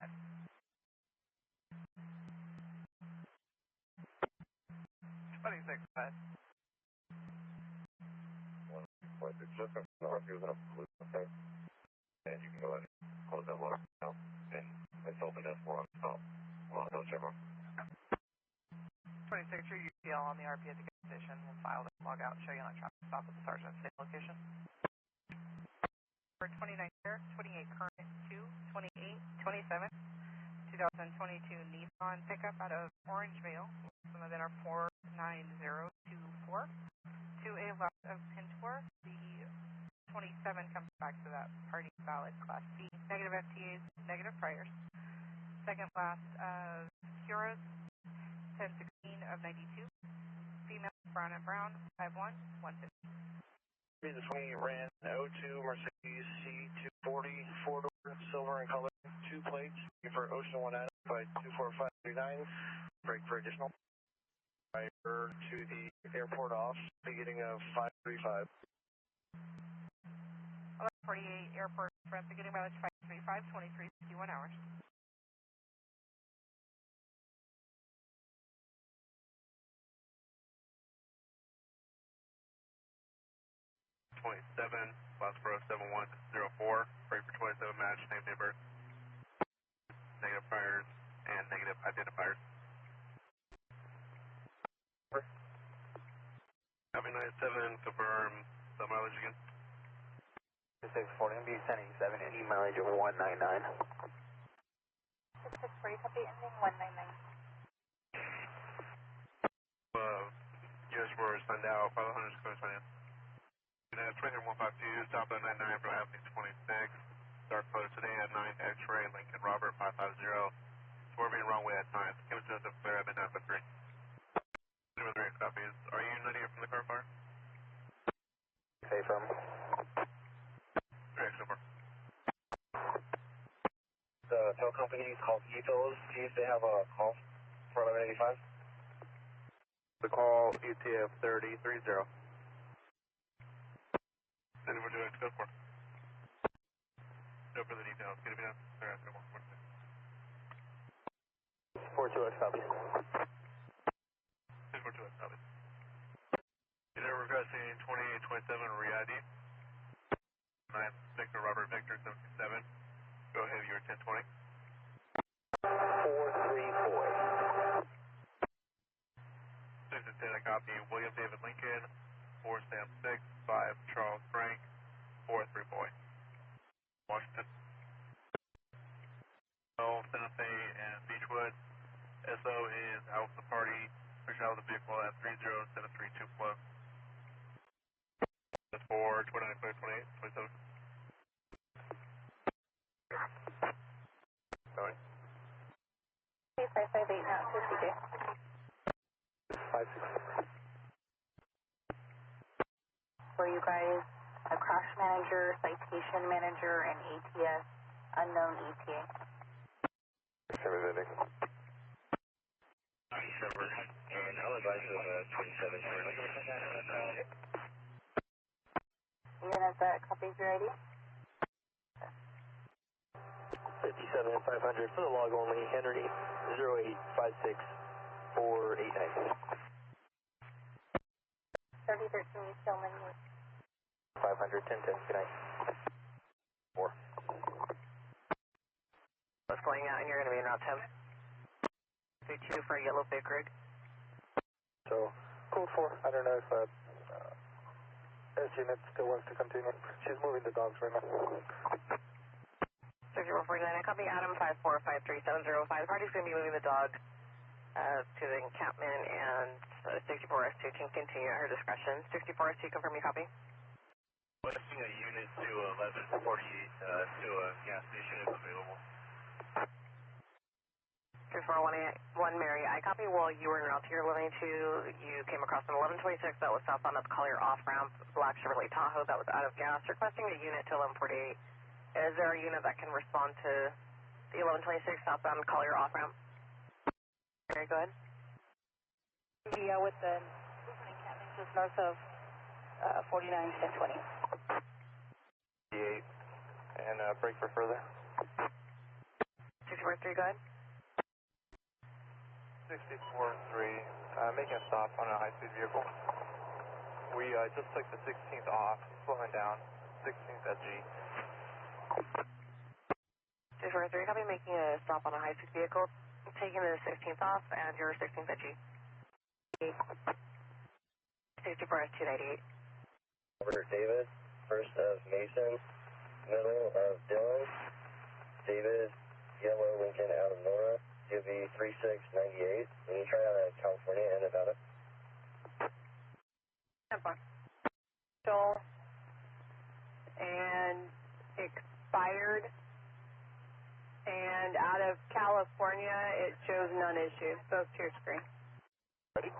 26, but Just from the RP was up okay. And you can go ahead and close that water now. And it's open as more on the top. Well, no Chevron. 26, your UCL on the RP at the gas station. We'll file the log out, show you electronic stop at the sergeant's state location. For 29 here, 28 current 2, 28, 27, 2022 Nissan pickup out of Orangevale. Some of them are 49024. To a left of Pintor, the 27 comes back to that party valid Class B. Negative FTAs, negative priors. Second last of Curas, 1016 of 92. Female, brown and brown, 51, 150. This is 20 ran 02 Mercedes C240 4-door silver in color, 2 plates for Ocean 1 Adam by 24539. Break for additional. Driver to the airport off, beginning of 535. 1148 airport express, beginning mileage 535, 2351 hours. Foxborough 7104, break for 27, match, name, date, birth. Negative priors and negative identifiers. Copy 97, confirm the mileage again. 640, MB sending 7 mileage of 199. 640, copy, ending 199. US for sundown, 500 square centimeters. Unit 23152, stop at 99 from Avenue 26. Dark photo today at 9 X-ray, Lincoln Robert 550. Swerving runway at 9. Kim Joseph clear at midnight for 3. 3 copies. Are you letting it from the car fire? Say from. 3X over. The tow company is called ETOs. See if they have a call for 1185. The call ETF 3030. 94 2X, go for. No further details. Get it down. Sorry, 42X copies. 642X copies. Get over requesting 2827 re-ID. 96 for Robert Victor 77. Go ahead, you're 1020. 434. 6 and 10, I copy William David Lincoln, 4 Sam 6, 5 Charles Frank, 4 3 boy. Washington. Santa Fe and Beechwood. SO is out of the party. Push out of the vehicle at 30732 flow. That's for 29, 28, 27. Sorry. 558 now, 50K. 56. Were you guys a crash manager, citation manager, and ATS, unknown ETA? Everything. December, and I'll advise you of 27. Unit that copies your ID? 57 and 500 for the log only. Henry 0856489. 3013, you still in use? 500 1010. Good night. 4. What's going out, and you're going to be in Route 10. 32 for a yellow big rig. So, code 4. I don't know if S unit still wants to continue. She's moving the dogs right now. 6449, I copy Adam 5453705. Party's going to be moving the dog to the encampment, and 64S2 can continue at her discretion. 64S2, confirm you copy? Requesting a unit to 1148 to a gas station is available. 3411 Mary, I copy. While you were en route to your 1182, you came across an 1126 that was southbound up Collier off-ramp, black Chevrolet Tahoe that was out of gas, requesting a unit to 1148. Is there a unit that can respond to the 1126 southbound Collier off-ramp? Mary, go ahead. Yeah, with the encampment just north of 49 1020. 8. And break for further. 64-3, go ahead. 64-3, making a stop on a high-speed vehicle. We just took the 16th off, slowing down, 16th at G. 64-3, copy, making a stop on a high-speed vehicle, taking the 16th off, and your 16th at G. 64S298. Robert David, first of Mason, middle of Dylan, David, yellow Lincoln out of Nora. You'll be 3698. When you try out of California and Nevada. Joel, and expired, and out of California, it shows none issued. Both to your screen. Ready?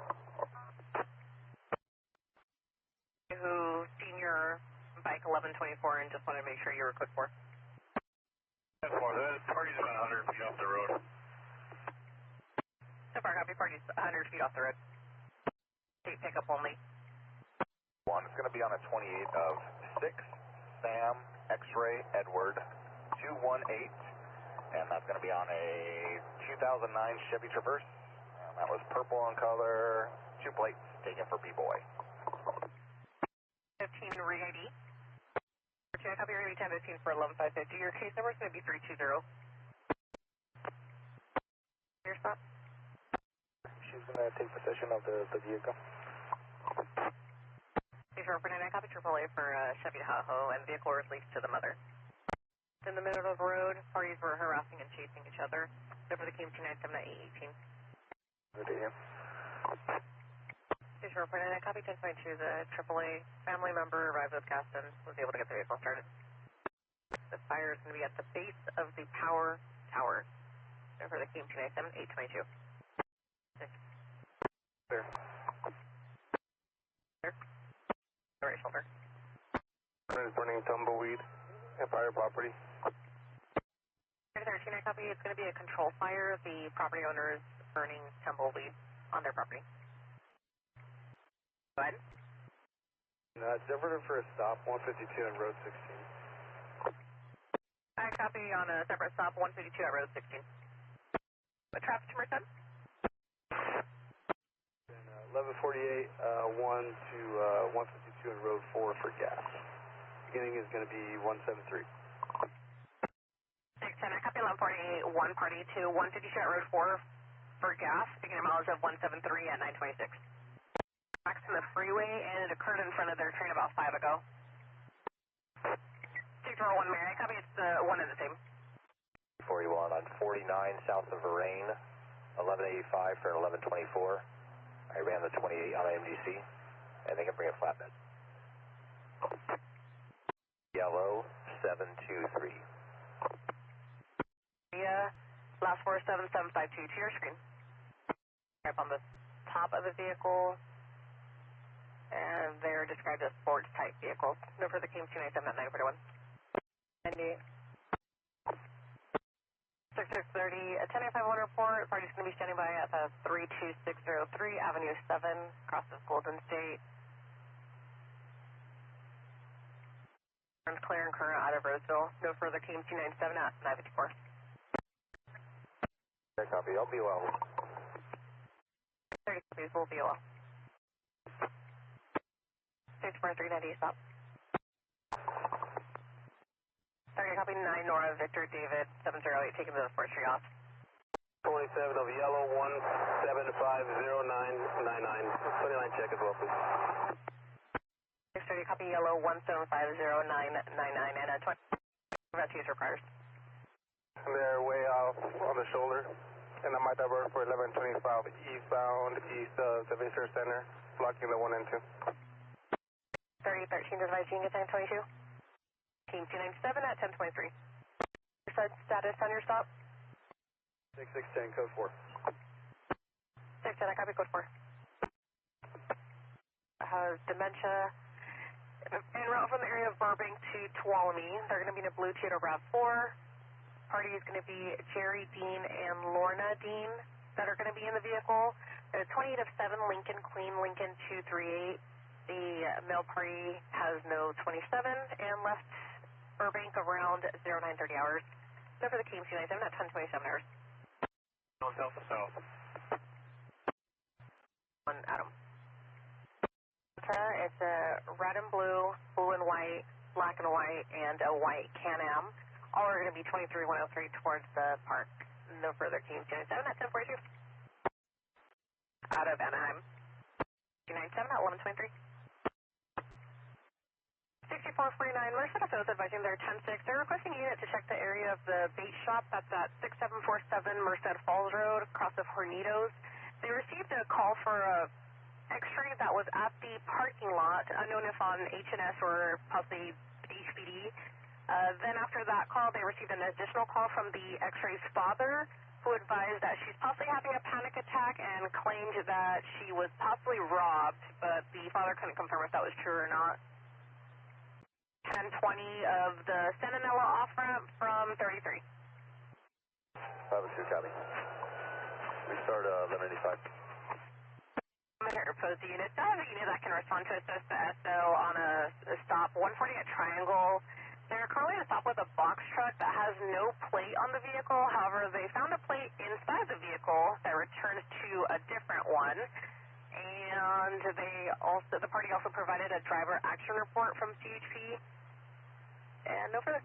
Who seen your bike 1124 and just wanted to make sure you were quick for? The party's about 100 feet off the road. So far, copy, party's 100 feet off the road. State pickup only. One, it's going to be on a 28 of 6, Sam, X-Ray, Edward, 218, and that's going to be on a 2009 Chevy Traverse, and that was purple in color, 2 plates, taken for B-Boy. 15 re-ID. I copy your 1015 for 11550. Your case number is going to be 320. Your spot? She's going to take possession of the vehicle. Sure, for 9, I copy AAA for Chevy Tahoe, and vehicle was released to the mother. In the middle of the road, parties were harassing and chasing each other. Over the King 297 at 818. Good to hear. Sure, for 9, I copy 10.2. The AAA family member arrived with Gaston, was able to get the vehicle started. The fire is going to be at the base of the power tower. Over the King 297, 822. Clear. Clear. Right shoulder. Is burning tumbleweed at fire property. 13, I copy. It's going to be a control fire. The property owner is burning tumbleweed on their property. Go ahead. Diverted for a stop, 152 on Road 16. I copy on a separate stop, 152 at road 16. Traffic to Merced? 1148, 1 to 152 in road 4 for gas. Beginning is going to be 173. 610, I copy 1148, 1 party to 152 at road 4 for gas. Beginning mileage of 173 at 926. Back to the freeway, and it occurred in front of their train about 5 ago. 641 Mary, I copy, it's one and the same. 41 on 49 south of Varane, 1185 for 1124. I ran the 28 on MDC, and they can bring a flatbed. Yellow, 723. Yeah, last 47752 to your screen. Up on the top of the vehicle, and they're described as sports type vehicles. No further claims 297 at 941. 98. 6630, a 1085 report. Party's going to be standing by at the 32603 Avenue 7, across the Golden State. Clear and current out of Roseville. No further claims 297 at 954. Copy, I'll be well. 30 copies will be well. 64390, stop. 30 copy 9 Nora Victor David 708 taking the forestry off. 27 of yellow 1750999. 29 check as well, please. 630 copy yellow 1750999 and 20 about to use requires. They're way off on the shoulder, and I might divert for 1125 eastbound east of the visitor center, blocking the 1 and 2. 3013 advise unit 922. Team 297 at 1023. Status on your stop? 6610, code 4. 610, I copy code 4. Has dementia. En route from the area of Burbank to Tuolumne. They're going to be in a blue Toyota RAV4. Party is going to be Jerry Dean and Lorna Dean that are going to be in the vehicle. 28 of 7 Lincoln Queen Lincoln 238. The male party has no 27 and left Burbank around 0930 hours. No for the KMC 97 at 1027 hours. North Alpha South. 1 Adam. It's a red and blue, blue and white, black and white, and a white Can-Am. All are going to be 23103 towards the park. No further KMC 97 at 1042. Out of Anaheim. 297 at 1123. 6449 Merced Autos advising they're 106. They're requesting a unit to check the area of the bait shop. That's at 6747 Merced Falls Road, across of Hornitos. They received a call for a X-ray that was at the parking lot, unknown if on H&S or possibly HPD. Then after that call, they received an additional call from the X-ray's father, who advised that she's possibly having a panic attack and claimed that she was possibly robbed, but the father couldn't confirm if that was true or not. 1020 of the Sentinella off-ramp from 33. Have a two copy. We start 1185. I'm here to propose the unit. I have a unit that can respond to assist the SO on a stop 140 at Triangle. They're currently at a stop with a box truck that has no plate on the vehicle. However, they found a plate inside the vehicle that returns to a different one. And the party also provided a driver action report from CHP. And no further.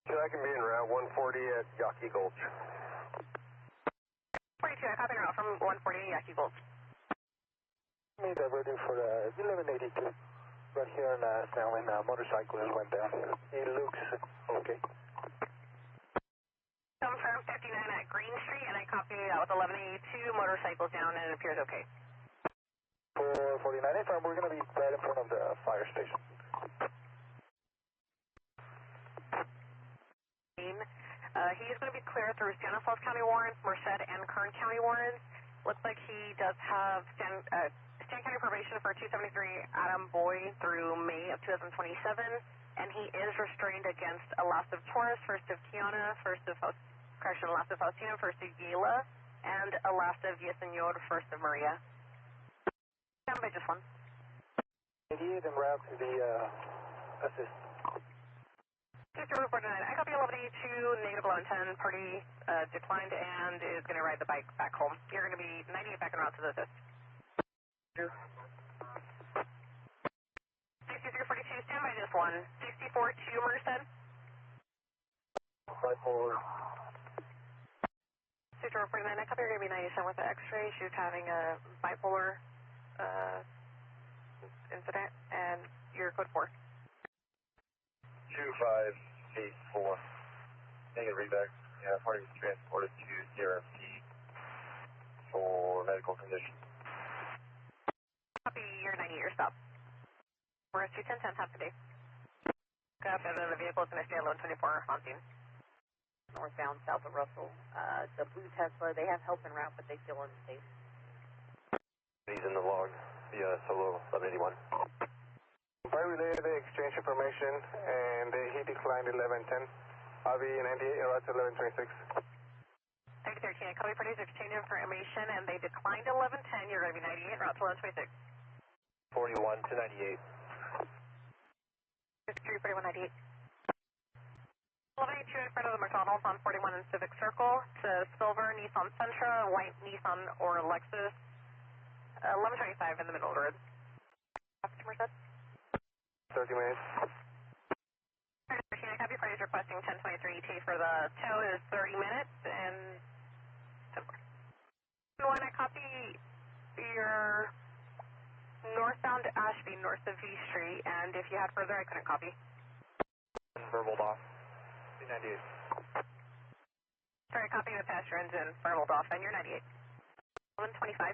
So I can be en route 140 at Yaqui Gulch. 42, I copy en route from 140 at Yaqui Gulch. Me diverting for 1182. Right here in Stanley, motorcyclist went down. It looks okay. Confirm 59 at Green Street, and I copy that with 1182, motorcycles down, and it appears okay. For 49 firm, we're going to be right in front of the fire station. He is going to be clear through Santa Falls County warrants, Merced, and Kern County warrants. Looks like he does have Stan County probation for 273 Adam Boy through May of 2027, and he is restrained against last of Taurus, first of Kiana, last of Faustina, first of Yela, and last of Yesenor, first of Maria. Stand by just one. 88 en route to the assist. Super report 9. I copy 1182, negative 1110. Party declined and is going to ride the bike back home. You're going to be 98 back en route to the assist. 6342, stand by just one. 64-2 Merced. Bipolar. Super report 9. I copy you're going to be 97 with the x-ray. She's having a bipolar incident, and your code 4. 2584. Negative readback. Yeah, party was transported to CRFT for medical condition. Copy your 98, your stop. We're at 210, top today. Up, and then the vehicle is going to stay at 1124 on scene. Northbound, south of Russell. The blue Tesla, they have help en route, but they feel unsafe. He's in the log via solo 1181. By relay, they exchanged information, and he declined 1110. I'll be 98, route to 1126. 3013, I copy parties exchanged information, and they declined 1110. You're going to be 98, route to 1126. 41 to 98. 534198. 1182 in front of the McDonald's on 41 and Civic Circle. It's a silver Nissan Sentra, white Nissan or Lexus. 1125 in the middle of the road. Customer said? 30 minutes. I copy parties requesting 1023 ET for the tow is 30 minutes and 10 more. I copy your northbound Ashby, north of V Street, and if you had further, I couldn't copy. Verbal off. 98. Sorry, copy the passenger engine, verbal off, and you're 98. 1125.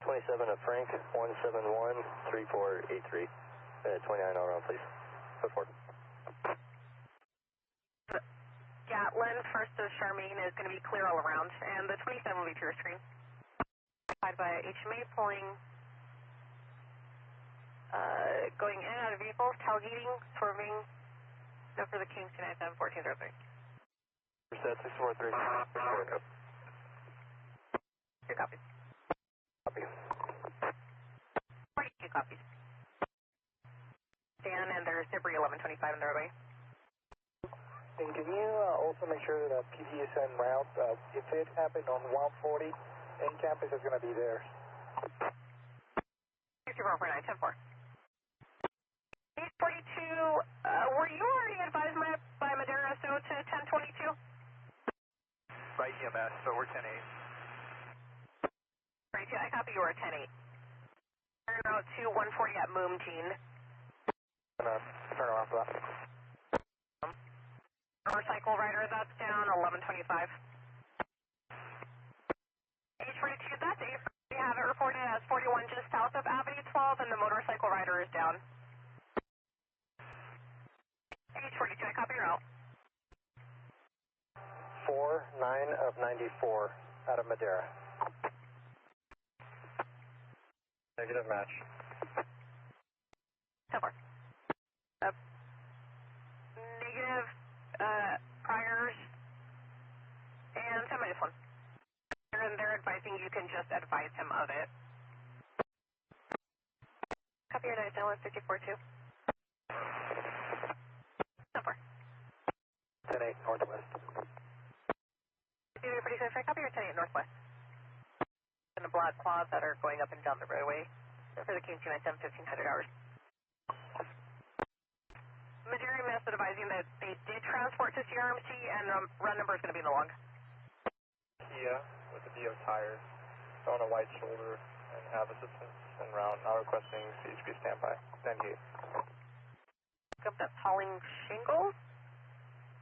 27 of Frank, 171-3483. 29 all around, please. Foot forward. Gatlin, first of Charmaine, is going to be clear all around, and the 27 will be to your screen. Occupied by HMA pulling, going in and out of vehicles, tailgating, swerving, no further Kings 297 1403. Merced 643. Two copies. Copy. 42 copies. Dan, and there's debris 1125 in the roadway. And can you also make sure that PD is en route? If it happened on 140, in-campus is going to be there. 6449, 10-4. 842, were you already advised by Madera so to 1022? By EMS, so we're 10-8. 42, I copy you were 10-8. Turn out to 140 at Moomteen. Turn around for that. Motorcycle rider, that's down 1125. H42, that's 8. We have it reported as 41 just south of Avenue 12, and the motorcycle rider is down. H42, I copy your out. 4-9 of 94 out of Madera. Negative match. 10-4. Negative priors and 10-1. And they're advising you can just advise him of it. Copy your 9-1-54-2. 10-4. 10-8, northwest. You're pretty safe. I copy your 10-8 northwest. And the black clouds that are going up and down the roadway for the King 297 1500 hours. Madera message advising that they did transport to CRMC and run number is going to be in the log. Kia with the DO tires, on a white shoulder and have assistance en route, now requesting CHP standby. 98. Up that's hauling shingles.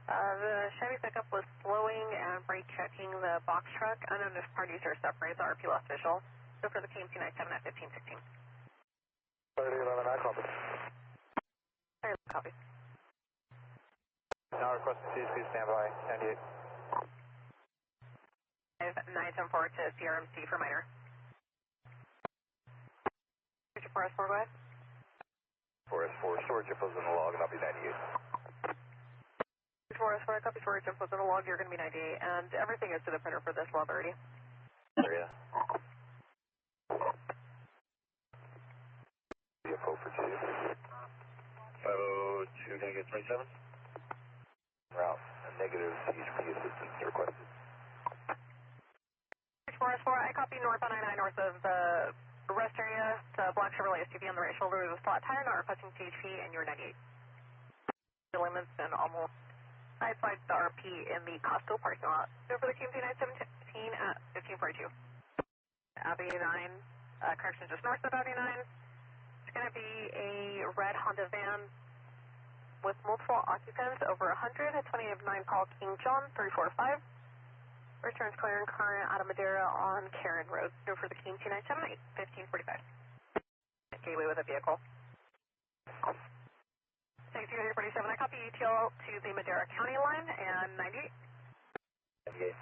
The Chevy pickup was slowing and brake checking the box truck. Unnoticed parties are separated. The RP lost visual. So for the King 297 at 1516. 3011, I copy. Sorry, copy. Now requesting CHP standby. 98. 974 to CRMC for minor. 4S4, go ahead. 4S4, storage info's in the log, and I'll be 98. 4S4, I copy storage info's in the log, you're going to be 98, and everything is to the printer for this log already. Area. CFO for 2. 502, can I get 27? negative CHP assistance requested. 4S4, I copy northbound 99 north of the rest area. It's a black Chevrolet SUV on the right shoulder with a flat tire, not requesting CHP, and you're 98. The limits and almost outside the RP in the Costco parking lot. Go for the QMC 917 at 1542. Abbey 9, correction, just north of Abbey 9. It's going to be a red Honda van with multiple occupants, over 100, at 28 of 9 Paul King John, 345. Returns clear and current out of Madera on Karen Road. Go for the QMC 978, 1545. Gateway with a vehicle. 6347, I copy ETL to the Madera County line and 98. 98.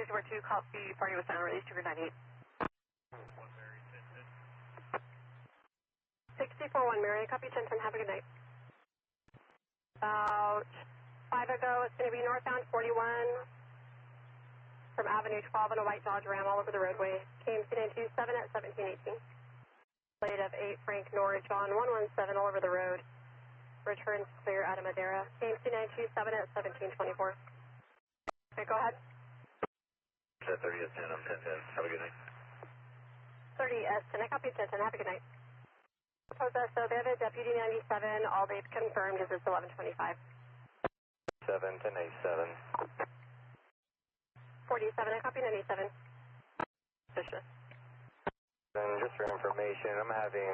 242, copy party with sound release to 98. 641 Mary, copy 1010, have a good night. About 5 ago, it's going to be northbound 41 from Avenue 12 in a white Dodge Ram all over the roadway. KMC 927 at 1718. Plate of 8 Frank Nora John 117 all over the road. Returns clear out of Madera. KMC 927 at 1724. Okay, go ahead. 30S10, I'm 1010. Have a good night. 30S10, I copy 1010. Have a good night. Modesto, they have a Deputy 97. All they've confirmed is it's 1125. 7, 10, 87. 47, I copy 97. Suspicious. And just for information, I'm having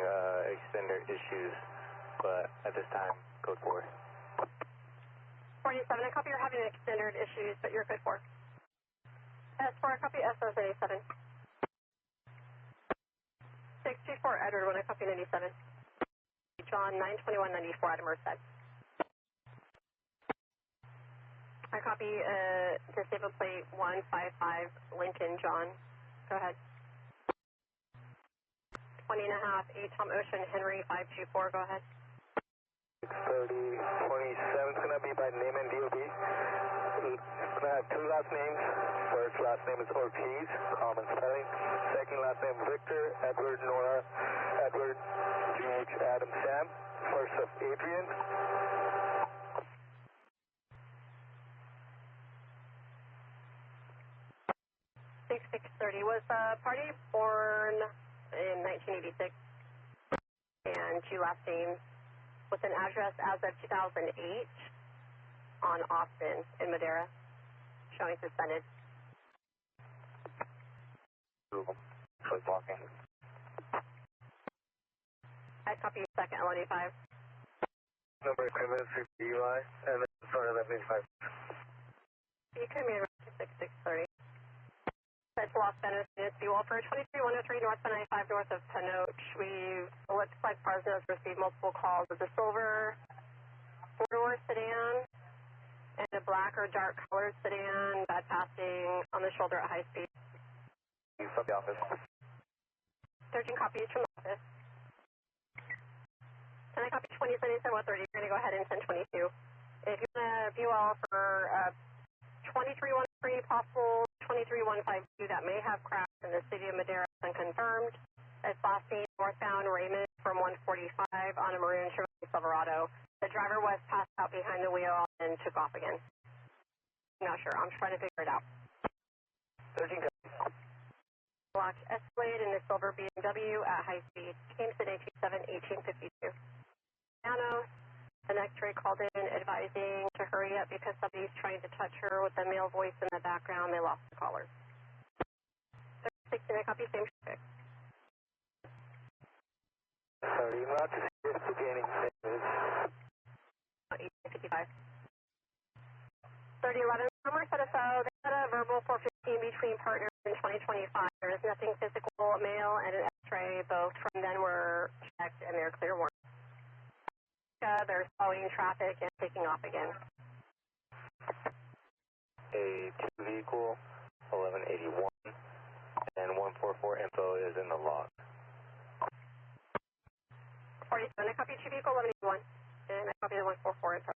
extender issues, but at this time, code 4. 47, I copy you're having extended issues, but you're code 4. S4, I copy SO37. 624 Edward, when I copy 97. John 92194 out of Merced. I copy disabled plate 155 Lincoln John. Go ahead. 20 and a half, 8 Tom Ocean Henry 524. Go ahead. 30, 27 is going to be by name and DOB. It's going to have 2 last names. First last name is Ortiz, common spelling. Second last name Victor, Edward, Nora, Edward, George, Adam, Sam. First of Adrian. 6630 was party born in 1986 and 2 last names with an address as of 2008 on Austin in Madera, showing suspended. Google. Close walking. I copy second L85. Number equipment 3 UI and then sorry, that means 5. You come in 6630. That's Los Banos, fuel for 23103 north 95 north of Panoche. It looks like Fresno has received multiple calls of the silver 4-door sedan and a black or dark colored sedan, bad passing on the shoulder at high speed. From the office. 13 copies from the office. And I copy 2077 130. You're going to go ahead and send 22. If you want to view all for 2313 possible 23152 that may have crashed in the city of Madera unconfirmed. It's last seen northbound Raymond from 145 on a Maroon Chevrolet Silverado. The driver was passed out behind the wheel and took off again. I'm not sure. I'm trying to figure it out. 13 copies. Black Escalade in the silver BMW at high speed. Came to 927 1852. Banos. An X-ray called in advising to hurry up because somebody's trying to touch her with a male voice in the background. They lost the caller. 36 and I copy same traffic. 30, not to see if beginning is 1855. 3011, Merced SO, they had a verbal 415 between partners in 2025. There is nothing physical, male and an X-ray. Both from then were checked and they're clear warning. They're slowing traffic and taking off again. A 2 vehicle, 1181, and 144 info is in the log. 47, I copy 2 vehicle, 1181, and I copy the 144 info.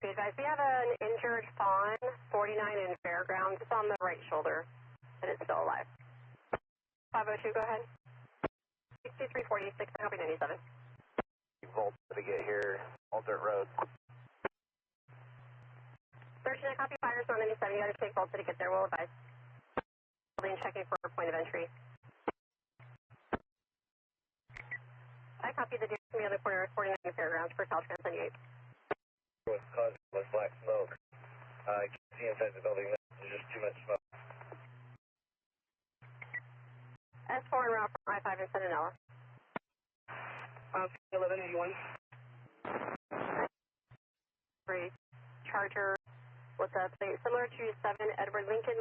Okay, guys, we have an injured fawn, 49 in Fairgrounds. It's on the right shoulder, and it's still alive. 502, go ahead. 6346, I copy 97. Volt to get here all dirt road. 13, I copy fires on 97. You got to take Volta to get there. We'll advise. Building checking for point of entry. I copy the dude from the other corner, 49 Fairgrounds for South Trans 98. What's causing was black smoke. I can't see inside the building. There's just too much smoke. S4 en route from I-5 and Sentinella. 1181. Great. Charger. What's up? Similar to 7 Edward Lincoln,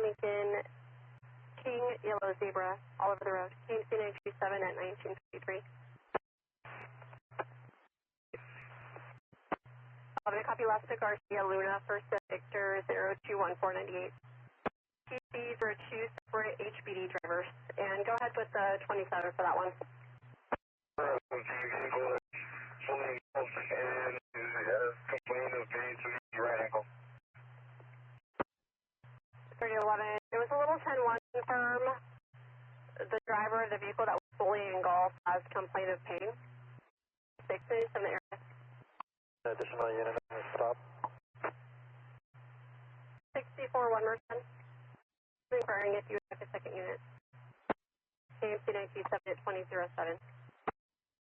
King, Yellow Zebra, all over the road. KMC 927 at 1953. I'm going to copy last to Garcia Luna, first at Victor 021498. TC 02 separate HBD drivers. And go ahead with the 27 for that one. And complain of pain to the right ankle. 3011. It was a little 10-1 confirm. The driver of the vehicle that was fully engulfed has complaint of pain. 6 minutes from the area. Additional unit stop. 64-1 Merced. Inquiring if you have a second unit. KMC 927 at 2007.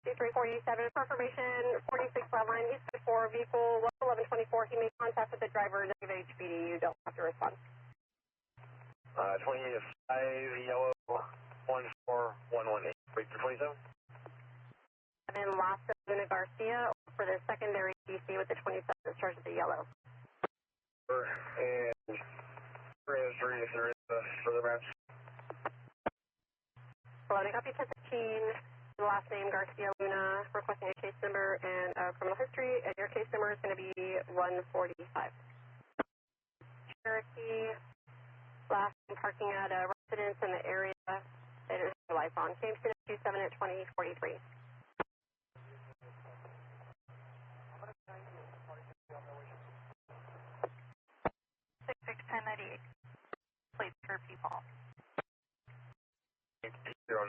C3487, confirmation, 46 flat line, East 4, vehicle 1124. He made contact with the driver, negative HBD. You don't have to respond. 25 yellow 14118. Break to 27. And then last of Luna Garcia for the secondary DC with the 27 that starts with the yellow. And registry if there is a further match. 11, copy 1015. The last name Garcia Luna, requesting a case number and criminal history, and your case number is going to be 145. Cherokee, last name parking at a residence in the area that is life on. KMC 27 at 2043. 661098. Plates for people. 09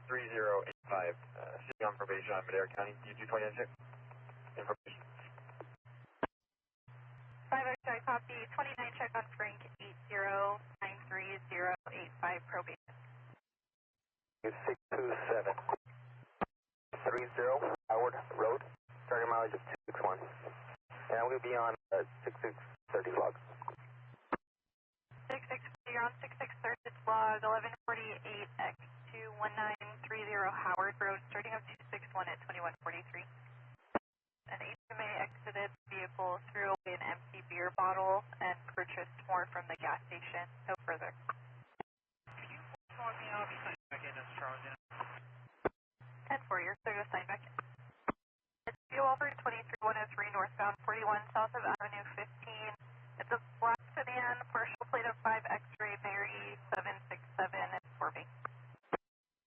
3085. Sitting on probation on Madera County. U2 2096. Information. 5 check copy. 29 check on Frank 8093085 probation. 627. 30 Howard Road. Starting mileage of 261. And I'm going to be on 6630 log. 66, you're on 6630, it's log 1148X 21930 Howard Road, starting up 261 at 2143. An HMA exited the vehicle, threw away an empty beer bottle, and purchased more from the gas station. No further. Could you log me off, sign back in as Charles? 10-4, you're clear to sign back in. It's fuel over 23103 northbound 41 south of Avenue 15. It's a black sedan, partial plate of 5 X-ray Mary 767 and 4B.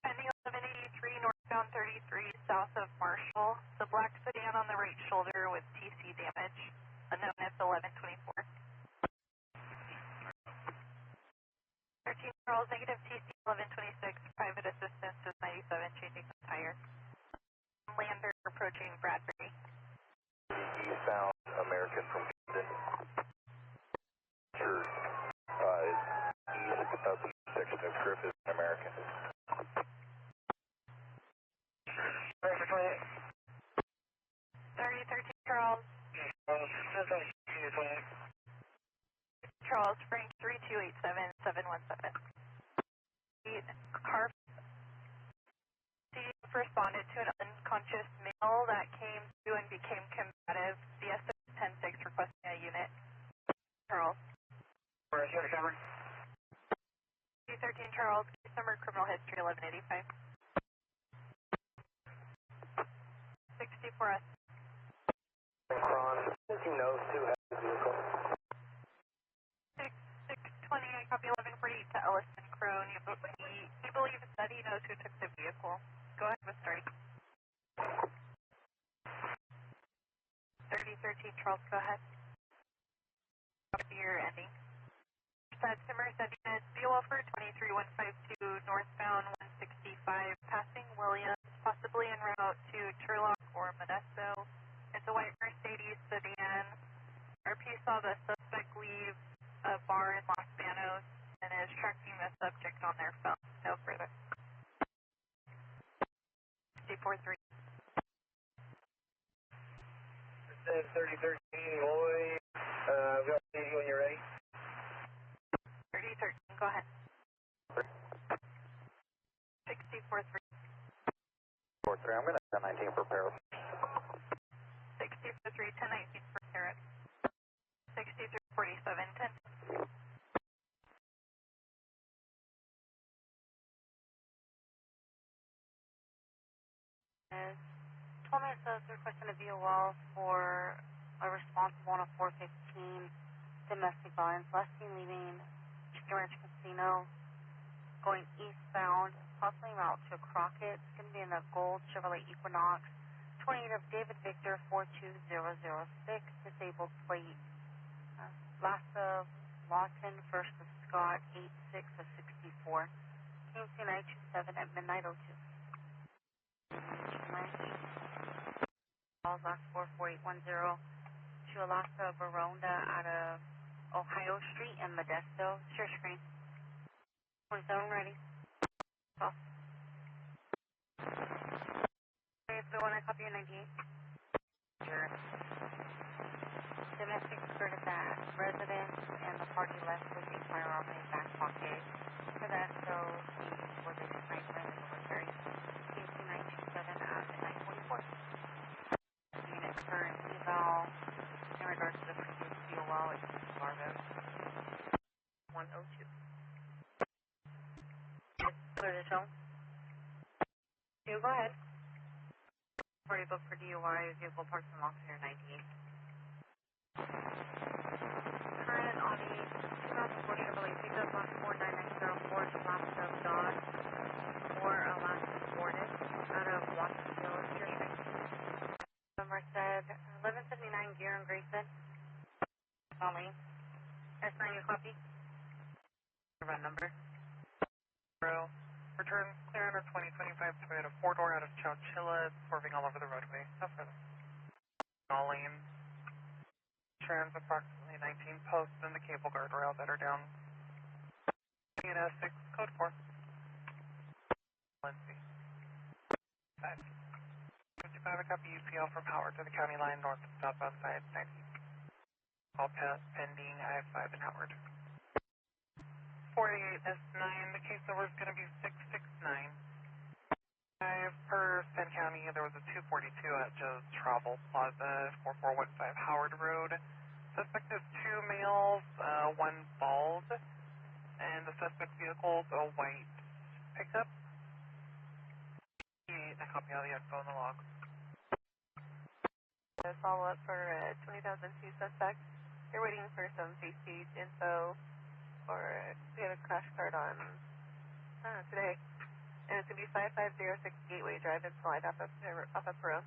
Pending 1183 northbound 33 south of Marshall. The black sedan on the right shoulder with TC damage. Unknown at 1124. 13 Charles, negative TC 1126. Private assistance is 97, changing the tire. Lander approaching Bradbury. Eastbound American from Camden. Sure. East of the section of Cruz is American. 3013 Charles. Charles, Frank 3287-717. Car responded to an unconscious male that came to and became combative. CS 106 requesting a unit. Charles. 213 Charles, case number criminal history 1185. 64S. Cron, does he know who has the vehicle? 628, copy 1148 to Ellison Crone. He believes that he knows who took the vehicle. Go ahead with strike. 3013 Charles, go ahead. Copy your ending. Merced to Merced units, fuel for 23152 northbound 165, passing Williams, possibly en route to Turlock or Modesto. It's a white Mercedes sedan. RP saw the suspect leave a bar in Los Banos and is tracking the subject on their phone. No further. 643. 3013, Lloyd. I've got you when you're ready. 3013, go ahead. 6043. 43, I'm going to 1019 for Paris. 6043, 1019 for Parrot. 6347, 10. Told me it says requesting a VOL for a responsible on a 415 domestic violence. Last seen leaving Chicken Ranch Casino, going eastbound, possibly route to Crockett. It's going to be in a gold Chevrolet Equinox. 28 of David Victor 42006, disabled plate. Last of Lawton, first of Scott 86 of 64. King C927 at midnight 02. Last 44810 to Alaska Veronda out of Ohio Street and Modesto. Share screen. 27 ready. Off. Okay, so when I copy your 98. Sure. Domestic skirted that residence and the party left with a firearm in his back pocket. For that, so he was a sniper in the military. KC 927 at 944. Unit current eval in regards to the previous VOL at Largo 102. Clear to show. You go ahead. Party booked for DUI, vehicle parked in lot here 98. Current on a 2004 Chevrolet pickup on 49904 to Alaska Dodge or Alaska Fortis out of Watsonville, Jersey. Merced, 1179 Gear and Grayson. Only. S9, you copy? Run number. Return clear under 2025 Toyota 4-door out of Chowchilla, swerving all over the roadway. No further. All lanes. Trans approximately 19 posts in the cable guardrail that are down. Unit 6, code 4. Lindsay. 5. 55, a copy UPL from Howard to the county line north of southbound side 90. All pending I-5 in Howard. 48S9, the case number is going to be 669. Per Penn County, there was a 242 at Joe's Travel Plaza, 4415 Howard Road. Suspect is 2 males, 1 bald, and the suspect vehicle is a white pickup. A copy of the info in the log. Follow up for 2002 suspect. They're waiting for some face page info for we have a crash card on today. And it's going to be 5506 Gateway Drive in Slide off of Peru.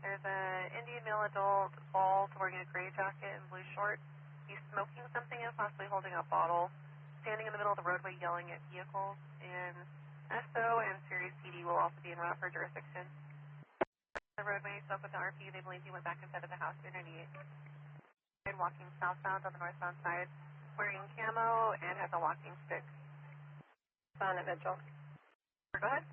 There's an Indian male adult, bald, wearing a gray jacket and blue shorts. He's smoking something and possibly holding a bottle, standing in the middle of the roadway yelling at vehicles. And SO and Series PD will also be en route for jurisdiction. The roadway spoke with the RP. They believe he went back inside of the house 398. And walking southbound on the northbound side, wearing camo and has a walking stick. Found at Mitchell. Go ahead.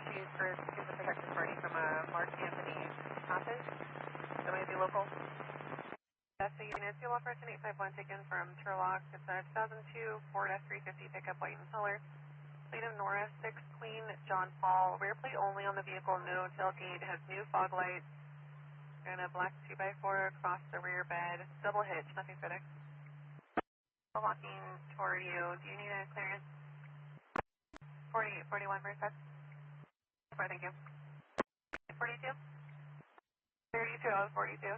She's for a protective party from Mark Anthony Hopkins. Somebody be local. That's the unit. Fuel operation 851 taken from Turlock. It's a 2002 Ford F350 pickup, white in color. Plate of Nora 6 Queen John Paul. Rear plate only on the vehicle. No tailgate. Has new fog lights. And a black 2x4 across the rear bed. Double hitch. Nothing further. Walking toward you. Do you need a clearance? 4841 Merced. Thank you. 42? 32, I was 42.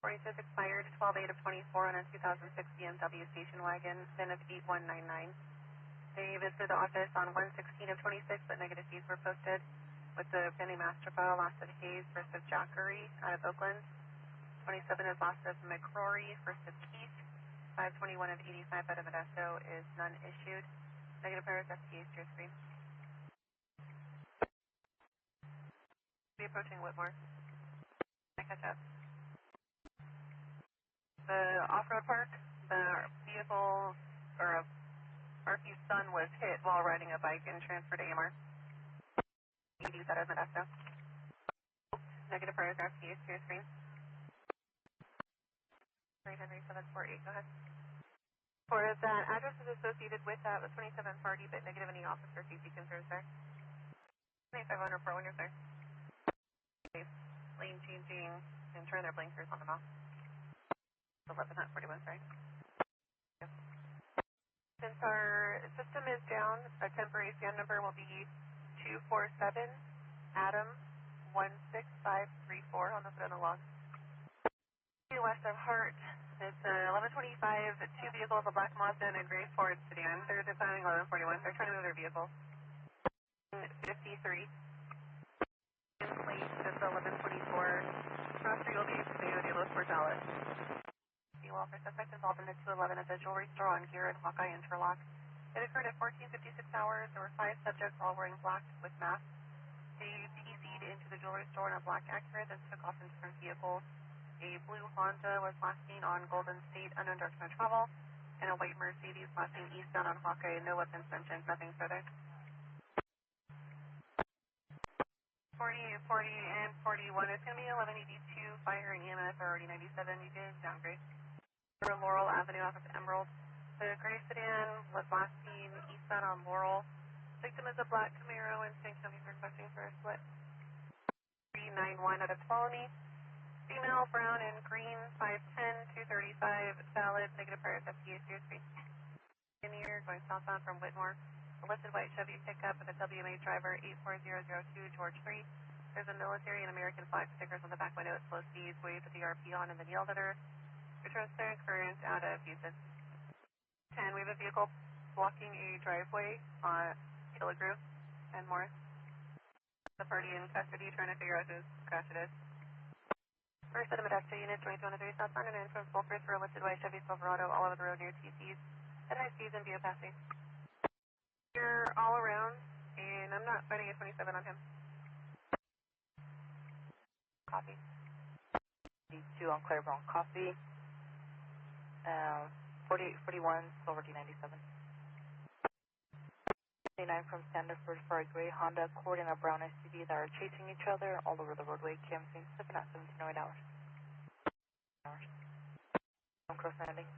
42 is expired, 12/8 of 24 on a 2006 BMW station wagon, VIN of 8199. They visited the office on 1/16 of 26, but negative fees were posted with the pending master file. Lost of Hayes versus Jackery out of Oakland. 27 is lost of McCrory versus Keith. 521 of 85 out of Modesto is none issued. Negative pairs FTA's to your screen. 50 approaching Whitmore. I catch up. The off-road park, the vehicle, or RP's son was hit while riding a bike and transferred to AMR. ED's out of Modesto. Negative paragraph, PS to your screen. 39748, go ahead. For that, address is associated with that, the 27 party, but negative any officer safety concerns there. 2500 for when you're there. Lane changing and turn their blinkers on and off. 1141, sorry. Yep. Since our system is down, a temporary stand number will be 247 Adam 16534 on the Fresno log. West of Hart. It's 1125, two vehicles, a black Mazda and a gray Ford sedan. They're defining 1141. They're trying to move their vehicle. 53. In place, it's 1124. Cross street will be excavated. They look for Dallas. Well, for suspect involved in the 211 at the jewelry store on Gear and Hawkeye Interlock. It occurred at 14:56 hours. There were 5 subjects, all wearing black with masks. They PC'd into the jewelry store in a black Acura, then took off in different vehicles. A blue Honda was last seen on Golden State, unknown direction of travel, and a white Mercedes last seen eastbound on Hawkeye. No weapons mentioned, nothing further. 40, and 41. It's going to be 1182. Fire and EMS are already 97. You did downgrade. Laurel Avenue off of Emerald. The gray sedan was last seen eastbound on Laurel. Victim is a black Camaro, and St. County's requesting for a split. 391 out of Colony. Female, brown and green, 510, 235, valid, negative prior FTA seriously. In here, going southbound from Whitmore. A lifted white Chevy pickup with a WMA driver, 84002, George 3. There's a military and American flag stickers on the back window at slow speeds, waved the RP on and then yelled at her. Returns clearance current out of Houston. 10, we have a vehicle blocking a driveway on Gilroy and Morris. The party in custody trying to figure out whose crash it is. First set of Modesto units, 2203 southbound and in from Fulford for a lifted white Chevy Silverado all over the road near TC's at high speeds and via passing. You're all around, and I'm not finding a 27 on him. Copy. D2 on Claire Brown, copy. 4841, Silver D97. 29 from Sandiford for a gray Honda Accord and a brown SUV that are chasing each other all over the roadway. Camping 7 at 1708 hours. On cross landing.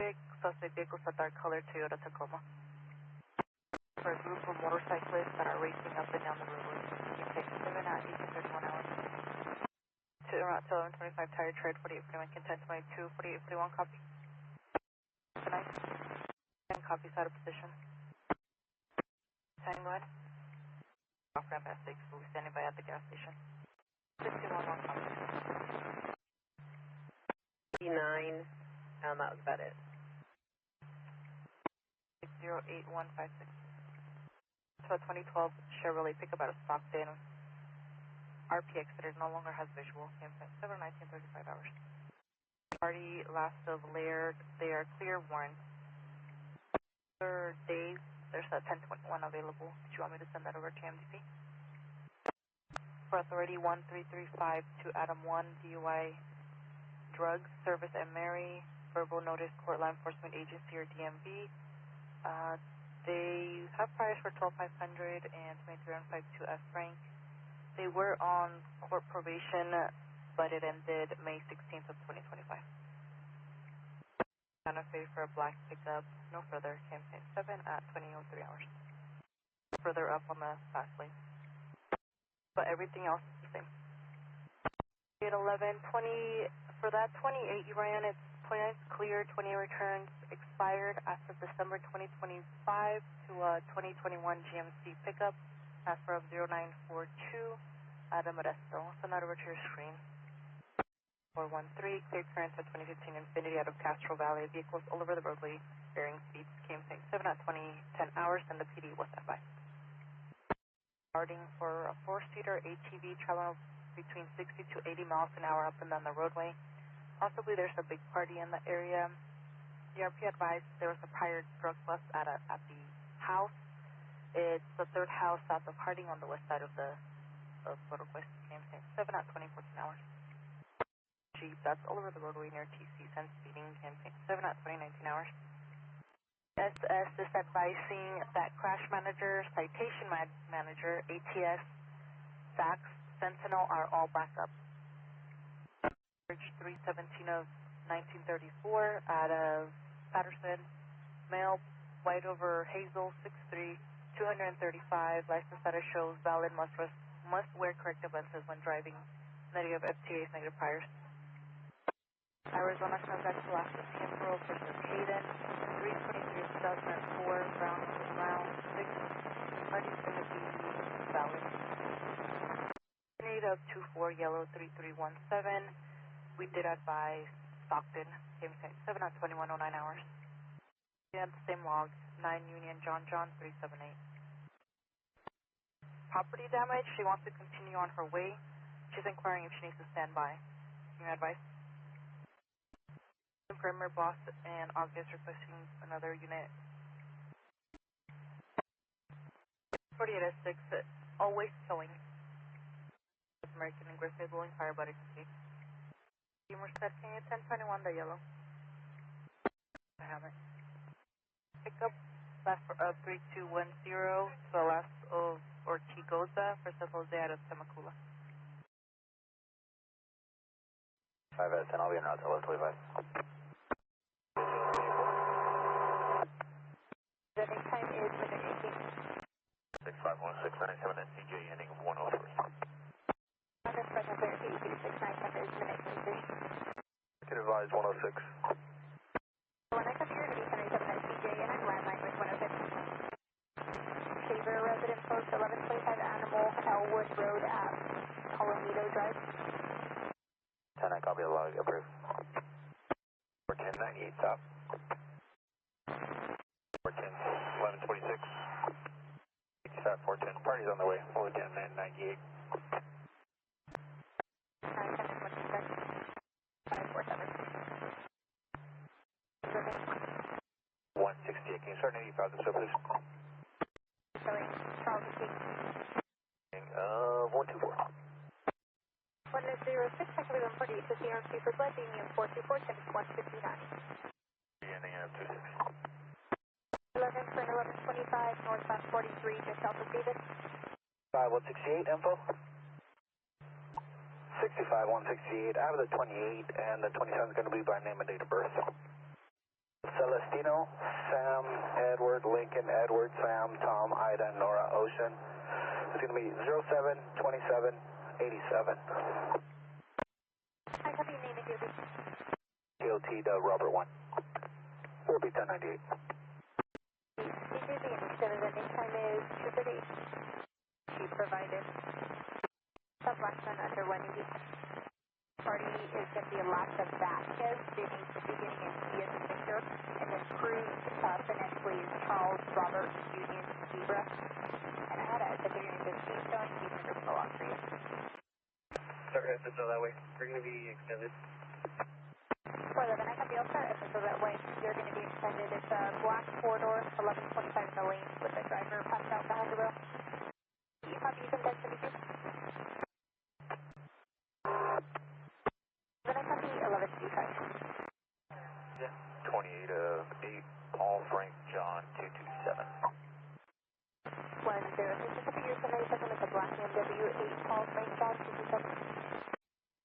Big suspect vehicles a dark colored Toyota Tacoma. For a group of motorcyclists that are racing up and down the roadway. Camping 7 at 1831 hours. To around 1125 tire tread 4841 content 22 4841 copy. Tonight. 10 copies out of position. 10, go ahead. Off ramp at 6, we'll be standing by at the gas station. 61 copy. 89, that was about it. 608156. So 2012 Chevrolet pickup out of Stockton. RP exited, no longer has visual. Campsite 7, 1935 hours. Party last of Laird, they are clear warrant. Third days. There's a 1021 available. Do you want me to send that over to MDP? For authority 1335 to Adam 1, DUI, drugs, service, and Mary, verbal notice, court law enforcement agency or DMV. They have priors for 12500 and 2352 F rank. They were on court probation, but it ended May 16th of 2025. Santa Fe for a black pickup, no further, campaign 7 at 2003 hours. Further up on the fast lane. But everything else is the same. 811, 20, for that 28 you ran, it's 29 clear, 28 returns, expired after December 2025 to a 2021 GMC pickup, transfer of 0942 at Modesto. Send that over to your screen. 413, clear clearance at 2015 Infinity out of Castro Valley. Vehicles all over the roadway, varying speeds. Came 7 at 10 hours, and the PD was standby. Starting for a 4-seater ATV traveling between 60 to 80 miles an hour up and down the roadway. Possibly there's a big party in the area. The RP advised there was a prior drug bust at the house. It's the third house south of Harding on the west side of the of Photo Quest, same 7 at 2014 hours. Jeep, that's all over the roadway near TC, sense speeding, campaign 7 at 2019 hours. SS is advising that crash manager, citation manager, ATS, SAX, Sentinel are all back up. 317 of 1934 out of Patterson, male, white over Hazel, 6'3", 235, license status shows valid, must wear corrective lenses when driving, negative FTAs, negative priors. Arizona contact Alaska Temporal for Hayden, 323 of 2004, Brown round 6, party's going to be valid. 8 of 24, yellow 3317, we did advise Stockton, same 7 at 2109 hours. We had the same log, 9 Union, John 378. Property damage, she wants to continue on her way. She's inquiring if she needs to stand by. Can you advise? Primer boss and August requesting another unit. 48 at 6, always killing. American and Griffith blowing fire body to see. Merced, can you 1021 the yellow? I have it. Pick up last of 3210 to the last of Ortigosa for San Jose out of Temecula. 5 out of 10, I'll be en route to left 25. The next time is minute 18. 65167 at CJ, ending 103. This present therapy, 697 is minute 23. I can advise 106. When I come here to be 77 at CJ, and I'm landline with 106. Shaver, resident post 1125 Animal, Elwood Road at Coalinga Drive. 10, I copy the log, approved. 41098, stop. 410, 1126. 410, party's on the way. We'll get 98. 168, can you start 85 so please? Sorry, Charles King. 124. 106, actually 148 to CRC for blood, medium 424, 159. Ending up 26. 11 for 1125, northbound 43, just south of Davis. 5168, info? 65168, I have the 28, and the 27 is going to be by name and date of birth. Celestino, Sam, Edward, Lincoln, Edward, Sam, Tom, Ida, Nora, Ocean. It's going to be 072787. I copy your name and duty. DOT to Robert 1. We'll be 1098. CJB initiative, the next time is 238. She provided. Sub-Blackman under 180. Party is going to be Alaska Vasquez, beginning in C as in Victor, and then Cruz, phonetically is Charles, Robert, Union, Zebra. And I had a second unit of Keystone, he's under flow off for you. Sorry, if it's all that way, we're going to be extended. 411, I have the Ultra, if it's all that way, you're going to be extended. It's a black four-door, 1125 in the lane with the driver passed out behind the wheel. You copy, you can 1072. Then I copy 1125. Yeah. 28 of 8, Paul, Frank, John, 227. 106, I copy your 77 with the black BMW 8, Paul, Frank, John, 227.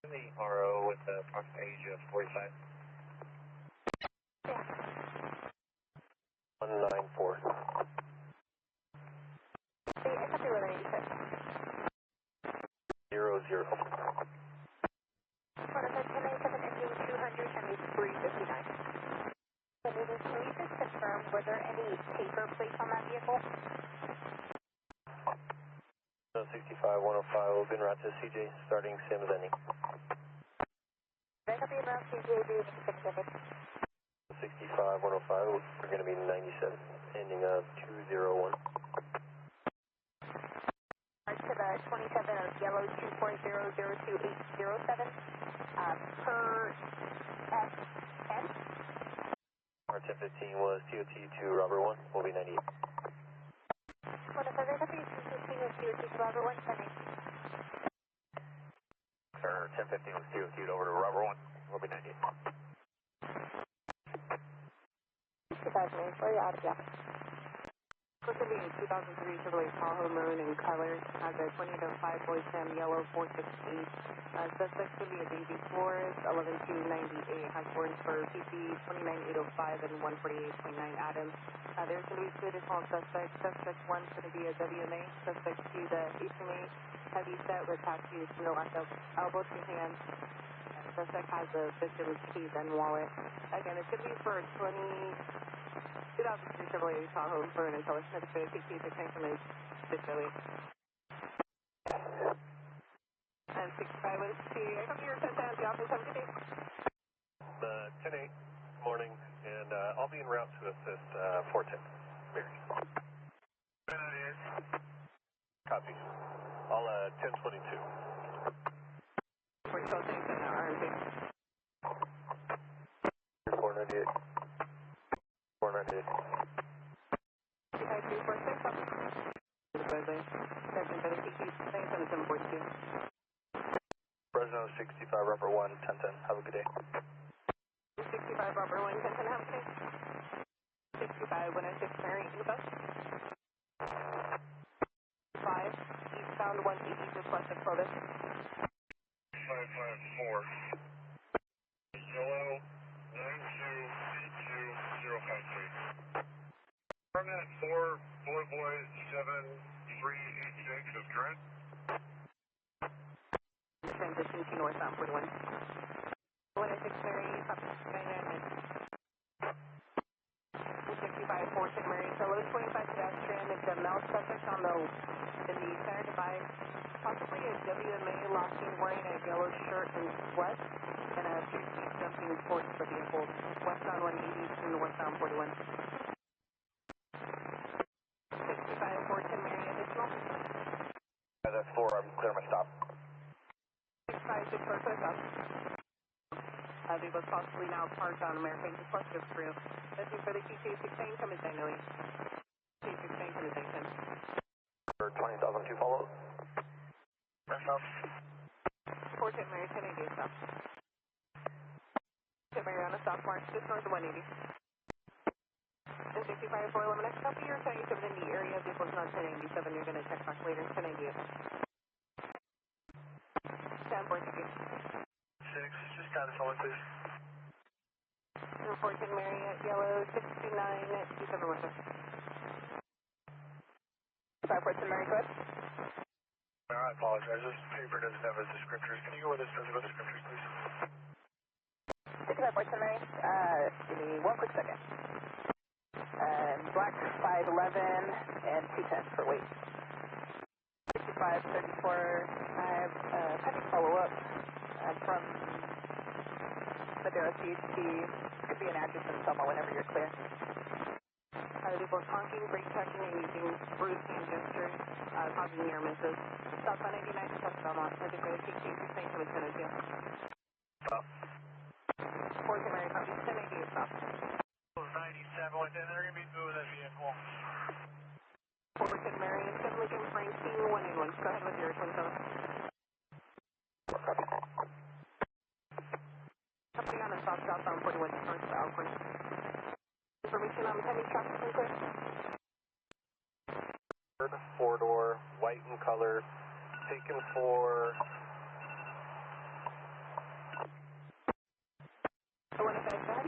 In the RO with the approximate age of 45. Yeah. 194. See, I copy 1186. 00. 1097 ending 200 and 359. So can you just confirm, were there any paper plates on that vehicle? 65 105 will be en route to CJ, starting Sims ending. Did I copy around CJB and you can send it? 65 105, we're going to be 97, ending 201. To the 27 of yellow 2400287 per S10. Our 1015 was TOT to Robert 1, will be 98. What if I copy 215 with TOT to Robert 1, sending? 1015 with COQ over to Robert 1. We'll be 98. 5 minutes, where are you out of gas? This will be a 2003 Chevrolet Tahoe Maroon in color. Has a 2805 Boy Sam yellow 468. Suspect should be a Davy Flores, 11298. Has warrants for PP 29805 and 148.9 Adams. There's going to be 2 additional suspects. Suspect 1 is going to be a WMA. Suspect 2, the HMA heavy set with tattoos from the left elbow to hand. Suspect has the victim's keys and wallet. Again, it's going to be for 2003 Chevrolet Tahoe Maroon and color. That's the PP 608. And 65 with C. I come here, sent down to the office. Have a good day. 10-8 morning, and I'll be en route to assist 410. Mary. Copy. I'll 1022. 498. 498. 742. Fresno 65, Robert 1, 1010. Have a good day. 65, Robert 1, 1010. Have a good day. 65, 106, Mary, in the bus. 5, eastbound 180, requested photo. 554. Yellow 92C2053. Permanent 4, boy 7386 is correct. Transition to northbound 41. 106 Mary, copy, 65, 410 Mary, so 1125 pedestrian. It's a male subject in the center divide, possibly a WMA locking, wearing a yellow shirt and sweats, and a few jumping towards the vehicle, westbound 180 to northbound 41. 65, 410 Mary, additional. That's 4, I'm clear my stop. 65, 6 clear stop. Vehicles possibly now parked on American Cluster Crew. Looking for the QC16, come in St. Louis. QC16, come in St. Louis. For 20,002 follow. Stop. 410 Mary, 1080 stop. 10 Mary on a stop march, just north of 180. 65, 411, next copy, you're 77 in the area. Vehicle's not 1087, you're going to check back later, 1088. 10, 460. 6, just status only, please. 410 Mary, yellow 629, 27 Northwest. 514 Mary, go ahead. I apologize, this paper doesn't have a descriptors. Can you go with this doesn't have descriptors, please? 6514 Mary, give me 1 quick second. Black 511 and 210 for weight. 6534, I have pending follow-up from Madera CHP. Could be an address in Selma whenever you're clear. People honking, brake checking, and using bruised hand gestures, causing near misses. Stop on 89 to test Belmont. I think we're taking 16 to 1002. Stop. 410 Mary, copy 1088 stop. 97 within, they're going to be moving that vehicle. 410 Mary, 7 Lincoln Frankie, 181. Go ahead with your twin code. Company on a stop southbound 41 north to Alcorn. Information on pending traffic and clear. 4-door, white in color, taken for... I want to go ahead.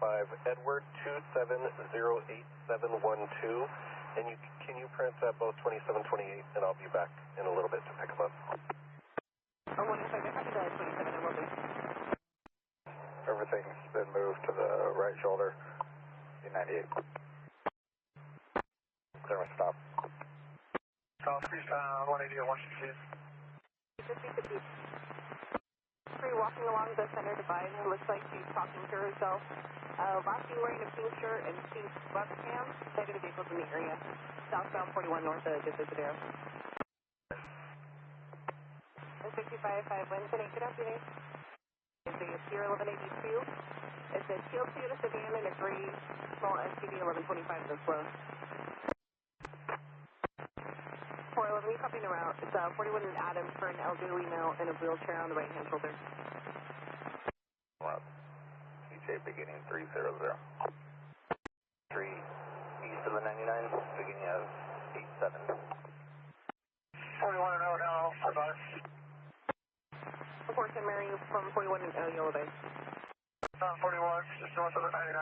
5 Edward 2708712, and can you print both 2728, and I'll be back in a little bit to pick them up. I want to say, I can go 27 and we'll be. Everything's been moved to the right shoulder. 98. Clear my stop. South eastbound 180 at Washington. Walking along the center divide, it looks like she's talking to herself. Last seen wearing a pink shirt and pink sweatpants. Negative vehicles in the area. Southbound 41 north of Madera. 65-5 Wednesday, good afternoon. It's a Sierra 1182. It's a Shield Toyota sedan and a gray small SUV 1125 that's slow. 411 copying the route. It's 41 and Adams for an elderly male in a wheelchair on the right-hand shoulder. Route. CJ beginning 300. 3 east of the 99, beginning of 87. 41 and out now, for bus. Report St. Mary from 41 and Yellow Bay. 41, just north of the 99.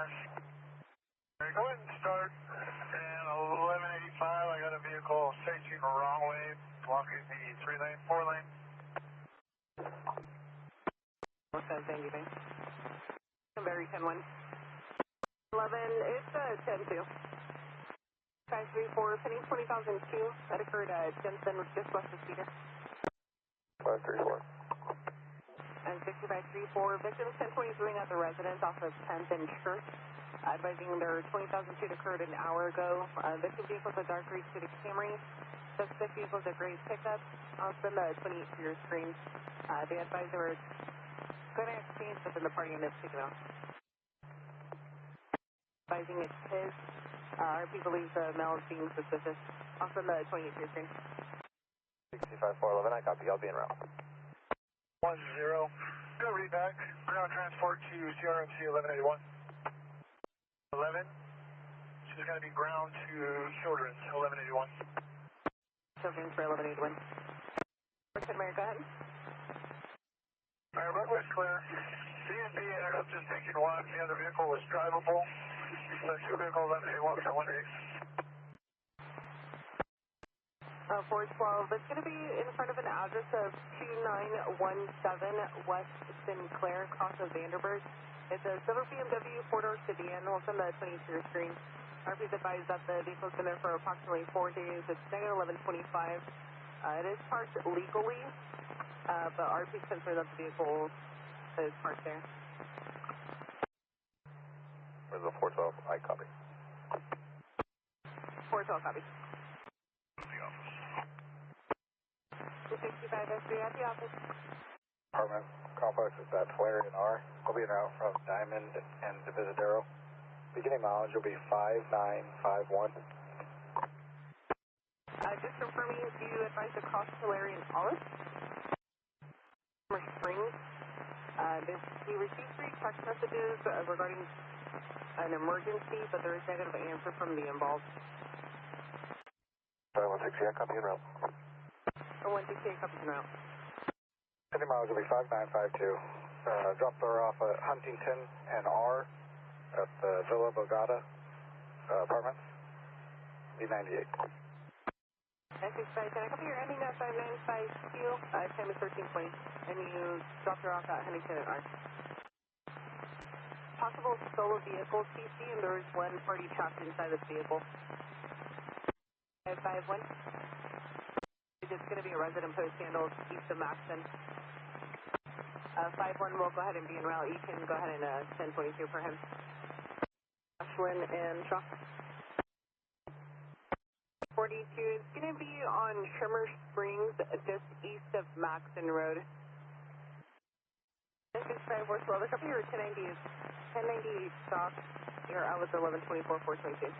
Go ahead and start, and 1185, I got a vehicle facing the wrong way, blocking the 3-lane, 4-lane. What's that, thank you, Very 10-1. 11, it's 10-2. 534, pending 20,002, that occurred at Jensen, just west of Cedar. 534. And 6534, victim is 1023 at the residence off of 10th and Church. Advising their 20,002 occurred an hour ago. Victim vehicle is a dark gray Civic Camry. Suspect vehicle is a gray pickup. I'll send the 28 to your screen. They advised they were going to exchange, but then the party ended up taking off. Advising it's his. RP believes the male is being suspicious. I'll send the 28 to your screen. 65411, I copy. I'll be en route. 10. Go read back. Ground transport to CRMC 1181. 11. She's going to be ground to Children's 1181. Children's for 1181. St. Mary, go ahead. Alright, Roadway's clear. DNB ended up just taking one. The other vehicle was drivable. So two vehicle 1181 for 1 412, it's going to be in front of an address of 2917 West Sinclair, across of Vanderburg. It's a silver BMW 4-door sedan. We'll send the 20 to your screen. RP's advised that the vehicle's been there for approximately 4 days. It's negative 1125. It is parked legally, but RP's concerned that the vehicle is parked there. Where's the 412? I copy. 412 copy. 265 S3 at the office. Apartment complex is at Flare and R. I'll be en route from Diamond and Divisadero. Beginning mileage will be 5951. Just confirming, do you advise the cost to Larry and Hollis? Summer Springs. We received 3 text messages regarding an emergency, but there is negative answer from the involved. 516, I copy en route. 168 copies en route. Beginning mileage will be 5952. Drop her off at Huntington and R at the Villa Bogata apartments. B98. 965, can I copy your ending at 5952? Time is 1320. And you dropped her off at Huntington and R. Possible solo vehicle TC, and there is one party trapped inside the vehicle. 551. It's going to be a resident post handle east of Maxton. 51 will go ahead and be en route. You can go ahead and 1022 for him. Ashlyn and Shaw. 42 is going to be on Trimmer Springs, just east of Maxton Road. 65412, look up here, 1098 stock. You're out with 1124, 422.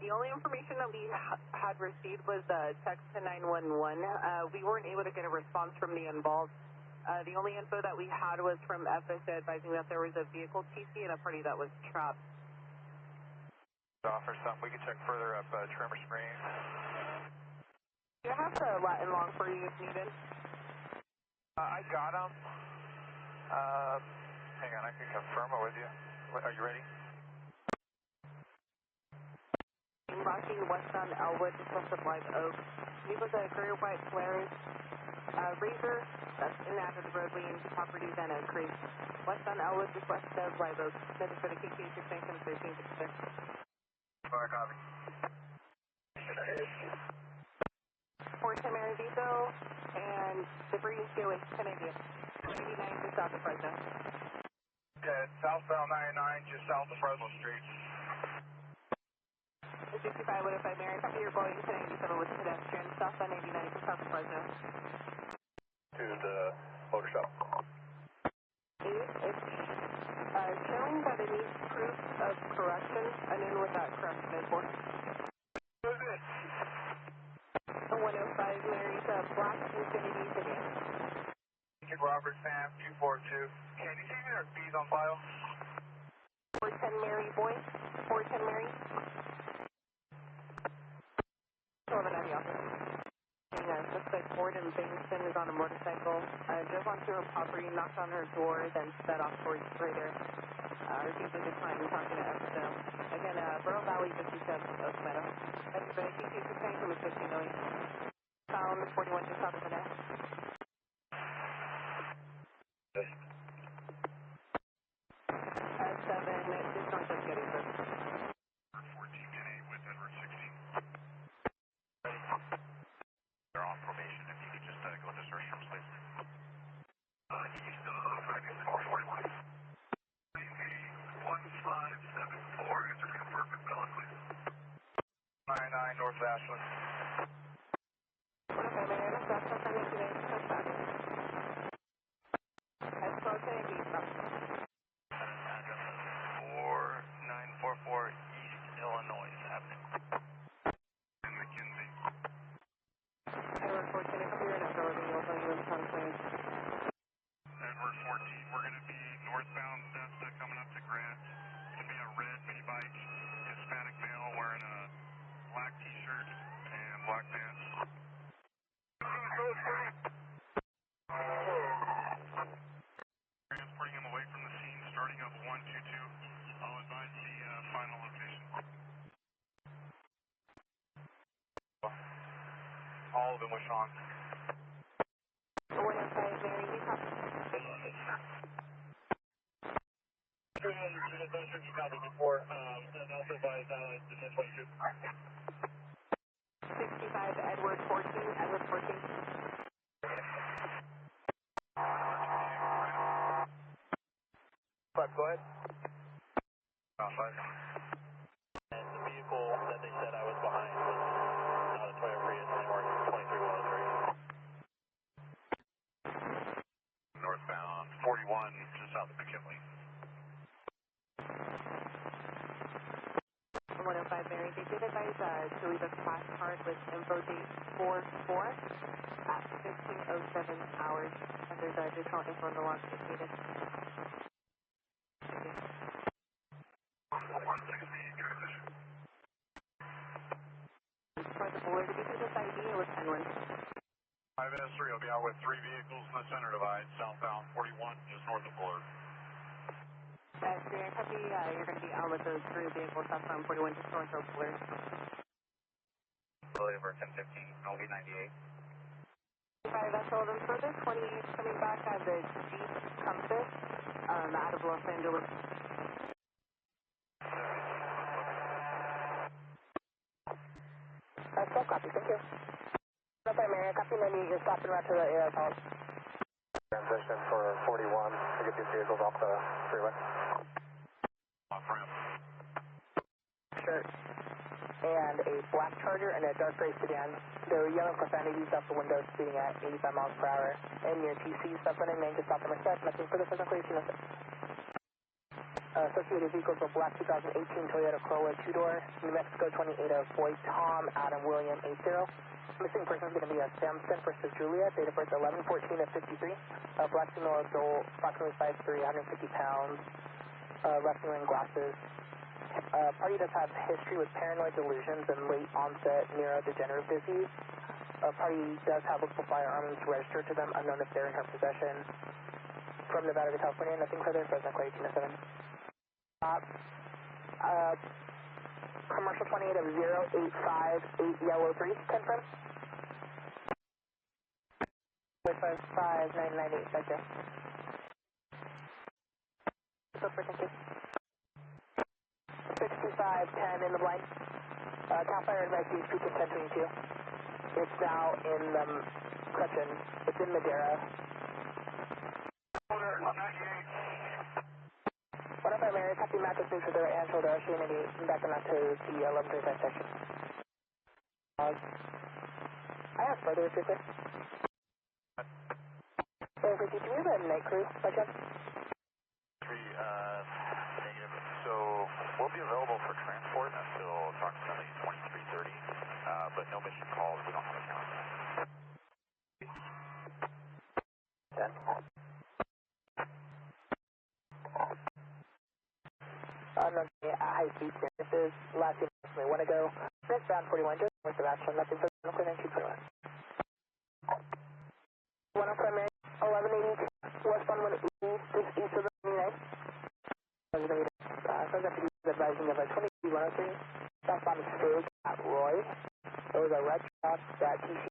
The only information that we had received was text to 911. We weren't able to get a response from the involved. The only info that we had was from FSA advising that there was a vehicle TC and a party that was trapped. Offer something. We can check further up Trimmer Springs. Do you have the Latin long for you if needed? I got them. Hang on, I can confirm it with you. Are you ready? Crossing west on Elwood, just west of Live Oak. Vehicle's a gray or white Polaris. Razor, that's in and out of the roadway into properties and a Cruz. West on Elwood, just west of Live Oak. Scheduled for the KT 697 1366. Alright, copy. Fort Mary Depot and debris is 1080. 89 just south of Fresno. Okay, southbound 99, just south of Fresno Street. 65 105 Mary, copy your Boeing 1087 with pedestrian, southbound 89 just south of Fresno. To the motor shop. It's showing that it needs proof of correction. I don't know what that correction is for. Who is it? black Infinity sedan. Robert Sam 242. Can you see me their fees on file? 410 Mary boy. 410 Mary. Over at the office. Suspect Ford in Livingston is on a motorcycle. Drove onto her property, knocked on her door, then sped off towards further. Repeatedly declined and talking to Fresno. Again, Burrow Valley, 57 of Meadow. That's the KT sustained with 15 knowing. Found 41 just south of Madera. 7, just north of Gettysburg. 14-8 with Edward 16. They're on formation. If you could just go into search terms, please. He's still driving 441. 1574, just confirm with Bella, please. 99 North Ashland. Okay, man, that's something that today is pushed back. As close as it is, Address is 4944 East Illinois Avenue. In McKinsey. Edward 14, if you're in Echo, you'll tell you what's on the plane. Edward 14, we're going to be northbound Modesto coming up to Grant. It's going to be a red mini bike, Hispanic male wearing a black t-shirt and black pants. Transporting him away from the scene, starting up 122. I'll advise the final location. All of them with Sean. 105 Mary, you copy? Before, and also advise the 1022. 65 Edward 14, Edward 14. Go ahead. And the vehicle that they said I was behind was not a Toyota Prius anymore, 23 Northbound 41, just south of McKinley. 105 Mary, they did advise to leave a flash card with info date 4/4 at 15:07 hours, and there's additional info in the log if needed. For the board, did you see this ID? It was Penguin. 5S3 will be out with 3 vehicles in the center divide, southbound 41, just north of Bullard. You're going to be out with those 3 vehicles southbound 41 just north of Bullard. Over 1015, I'll be 98. 5, that's all of them further. 28 coming back as a Jeep Compass out of Los Angeles. Still copy, thank you. Okay, Mary, copy, then you're stopping right to the AR Transition for 41 to get these vehicles off the freeway. Off ramp. Shirt and a black Charger and a dark gray sedan. They're yelling profanities out the window, speeding at 85 miles per hour. And your TC stuff running name just off the Merced. Nothing further for the clear. Associated vehicles of black 2018 Toyota Corolla 2-door, New Mexico 28 of Boy Tom Adam William 80. Missing person is going to be a Samson versus Julia, date of birth 11/14 of 53. Black female adult, approximately 5'3", 150 pounds, left wearing glasses. Party does have history with paranoid delusions and late onset neurodegenerative disease. Party does have multiple firearms registered to them, unknown if they're in her possession. From Nevada to California, nothing further, Fresno 1807. Commercial 28 of 0858 Yellow 3, confirm. 55998, sector. So for thank you. 6510 in the blind. Cal Fire advice you speak at 1022. It's now in Crutchin. It's in Madera. Order 98. What if I'm Mary? Copy Mac is for the right hand shoulder, RC98, backing up to the 1135 section. I have further if you're clear. Over, did you have a night crew by chance? Negative. So we'll be available for transport until approximately 23:30, but no mission calls. We don't have a calendar. unknown at high speed. This is last information we want to go. Northbound 41, just north of Ashland, nothing for the 221. 1 on primary, 1180, westbound 180, just east of the 29. Advising of a 22-103, southbound Stage at Roy. There was a red truck that TC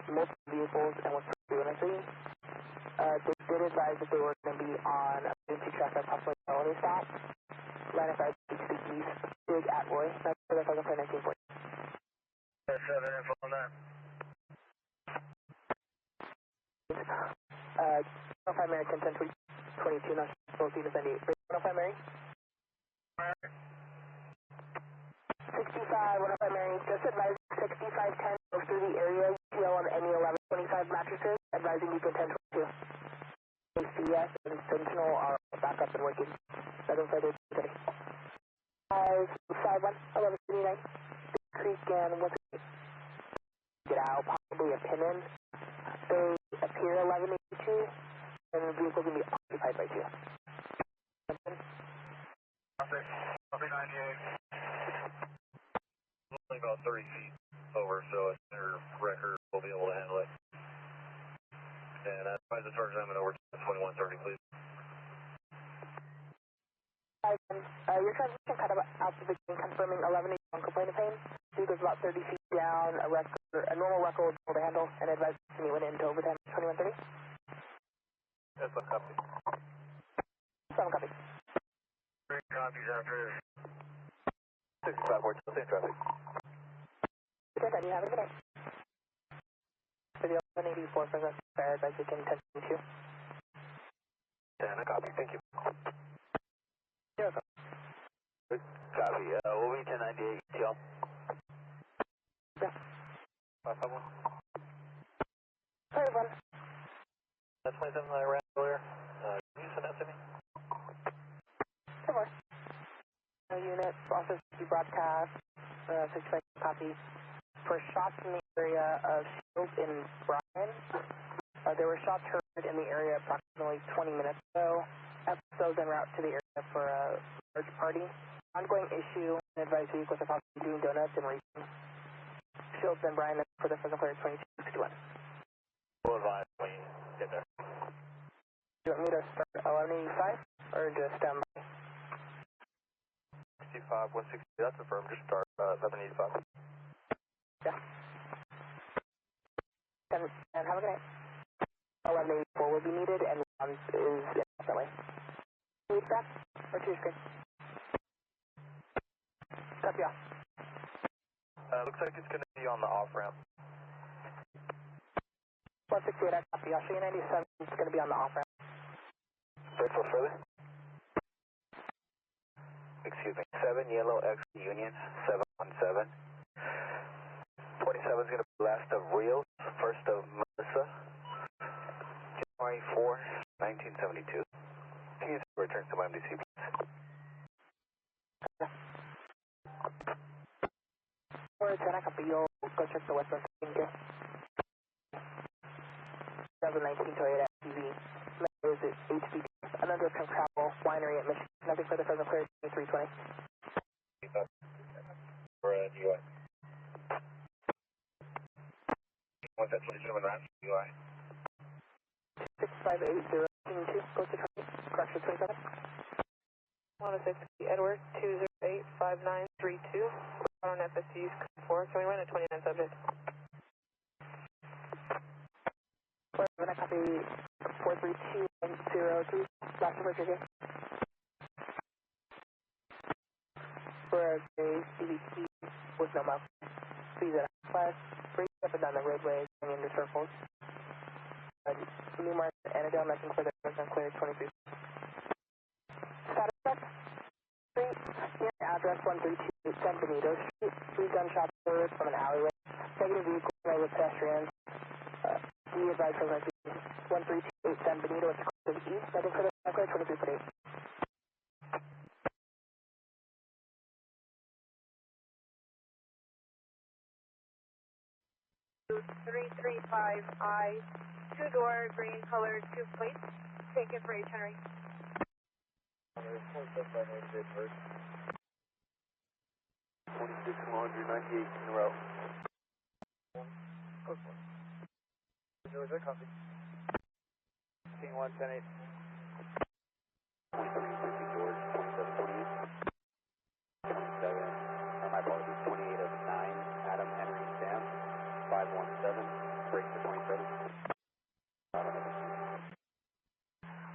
multiple vehicles and was 22-103. They did advise that they were going to be on emergency traffic, possibly felony stop. Line of sight to the east, Stage at Roy. That's for the 1940. 7 info on that. 105 Mary, 10-10-22, not supposed to 78. 105 Mary. 65, 105 Mary, just advising 6510 goes through the area, UTL on any 1125 mattresses, advising you can 1022. CS and Sentinel are back up and working. Nothing further today. 551, 1179, Creek and 168. Get out, possibly a pin in. They appear 1182, and the vehicle can be occupied by 2. Copy 98. Only about 30 feet over, so a center wrecker will be able to handle it. And advise the charge limit over 2130, please. Your transmission kind of out the beginning, confirming 1181 complaint of pain. Vehicle's about 30 feet down, a normal wrecker will be able to handle, and advise continue into overtime 2130. That's a copy. 7 copy. 3 copies after 65 words, same traffic. Good, you have a good day. For the 1184 for the fair, advise you can 1022. And a copy, thank you. Zero. Good copy, we'll be 1098 ETL. Yeah. 551. 551. That's 27 that I ran earlier. Can you send that to me? Of course. Unit, office broadcast, 65 copy. For shots in the area of Shields in Bryan, there were shots heard in the area approximately 20 minutes ago. Episodes en route to the area for a large party. Ongoing issue, and advise vehicles are possibly doing donuts and racing. Shields in Bryan for the Fresno 2261. We'll advise when you get there. Do you want me to start 1185 or just 65, 160, that's confirmed. Just start 1185. Yeah. And have a good night. 1184 will be needed, and one is indefinitely. Need that? Or to your screen? Copy off. Looks like it's going to be on the off-ramp. 168, I copy. I'll show you 97. It's going to be on the off-ramp. Wait for further. Excuse me. 7 Yellow X Union 717. 27 is going to be last of Rios, first of Melissa. January 4, 1972. Can you return to my MDC, please? Or 10, I copy. You'll go check the western passenger. 2019 Toyota SUV. Is it HB? Another from Travel Winery at Michigan. Nothing further from the clear 2320. For DUI. What's that 27 round DUI? 6580, go to 20, correction 27. 106 Edward 2085932. On FSC's 4, so we went at 29 subject. We're going to copy 432.03, last number here. For a CBT with no mouth. Speed at class, break up and down the roadway, going into circles. New mark, Anadel, nothing further, clear 23. Status check. Street, near address 132 San Benito Street, 3 gunshots heard from an alleyway. Negative vehicle, no pedestrians. We advise from 1328 San Benito, it's to the east, nothing further, clear 23.8. 335I, 2-door, green colored, 2 plates, taken for H. Henry. 2698 in a row. Georgia, copy. 110-8. 2750 George, 2728. 27, my apologies, 28 of 9, Adam, Henry, Sam. 517, break for 27.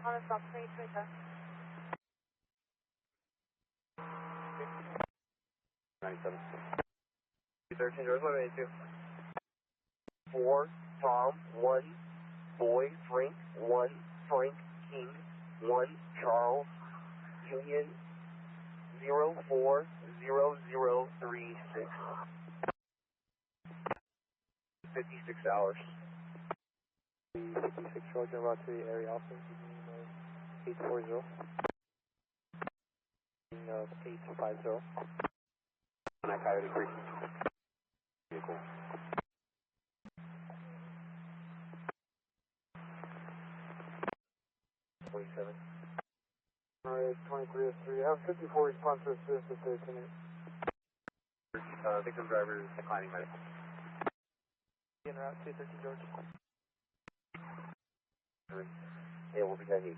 On a stop, 2025. 97. 13 George, 182. 4, Tom, 1, Boy, Frank, 1, Frank, King, 1, Charles, Union, 040036. 56 hours. 56 Georgia, route to the area office, 840. Of 850. And I Coyote Creek. Vehicle. Alright, 23 of 3. I have 54 response to assist at 13. Victim driver is declining medical. En route 213 Georgia. Yeah, we'll be heading.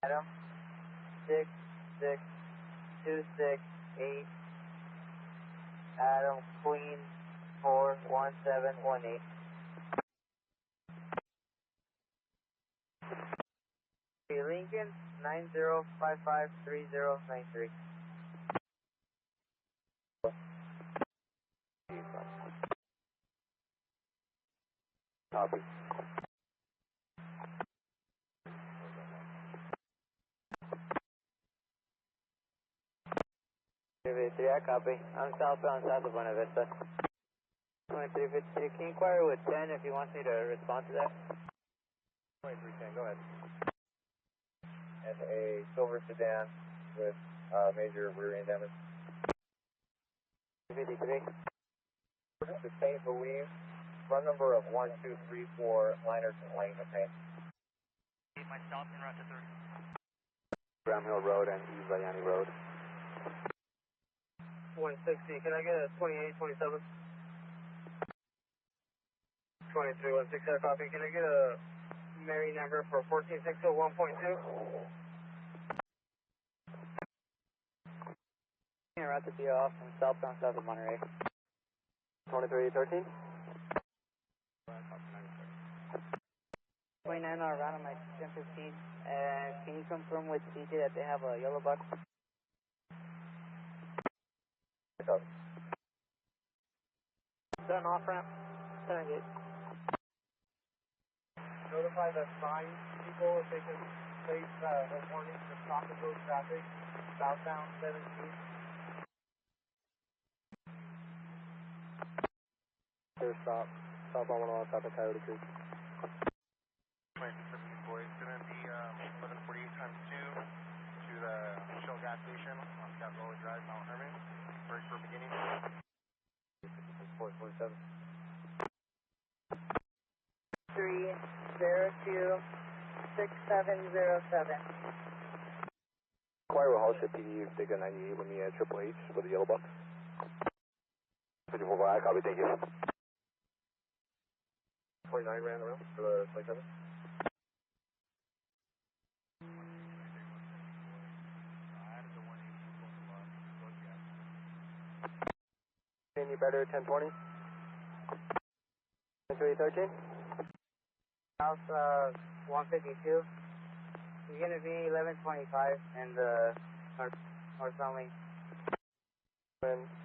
Adam, 66268. Adam, Queen, 41718. Lincoln, 90553093. Copy. I copy. I'm southbound south of Buena Vista. 2352, can you inquire with 10 if he wants me to respond to that? 2310, go ahead. And a silver sedan with major rear end damage. 53. To St. Louis, run number of 1234, Liners and Lane, okay. Myself en route to 30. Graham Hill Road and East Zayani Road. 160, can I get a 2827? 2316, copy. Can I get a Mary number for 14601.2? Route to be off from southbound south of Monterey. 2313? 29 around on my 1015. Can you confirm with CJ that they have a yellow box? Done off ramp. 78. Notify the sign people if they can place the warning to stop and go traffic southbound 17. First stop. Southbound 101 south of Coyote Creek. 2670 boy, it's going to be 1148 times 2 to the Shell gas station on Capitol Drive, Mount Herman. Break for beginning. 447. 3026707. Inquire with Hollister PD, Digga 98 with me at Triple H for the yellow box. 54 I copy, thank you. 29 ran around for the 27. Any better 1020? 2313? House 152. He's going to be 1125 in the north only.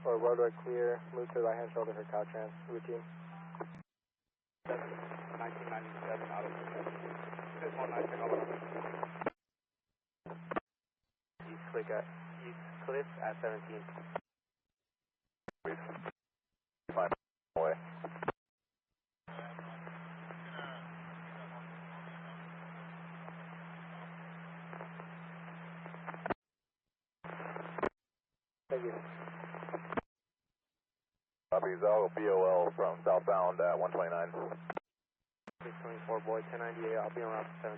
Or roadway clear, move to the right hand shoulder for Caltrans routine. 1997 out of this one I took over. East Cliff at 17. Please. 5 away. Thank you. Copies, I'll BOL from southbound at 129. 624 boy, 1098, I'll be around 17.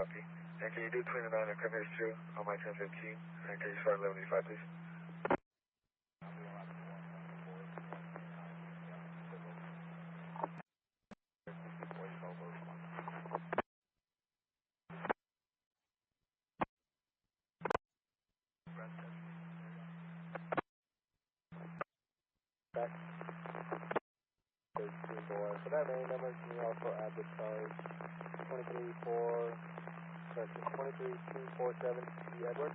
Copy. And can you do 29 and come here through on my 1015? And can you start 1185, please? For that main number, can you also add the charge 23247 Edward?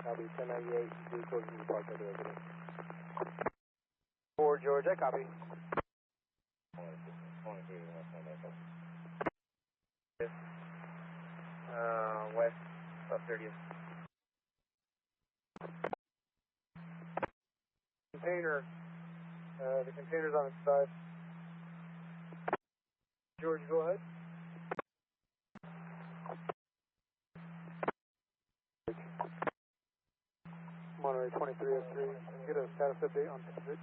That'll be 1098 vehicles in the park of the residence. For Georgia, copy. West, about 30th. Container. The container's on its side. George, go ahead. Monterey 2303, get a status update on transit.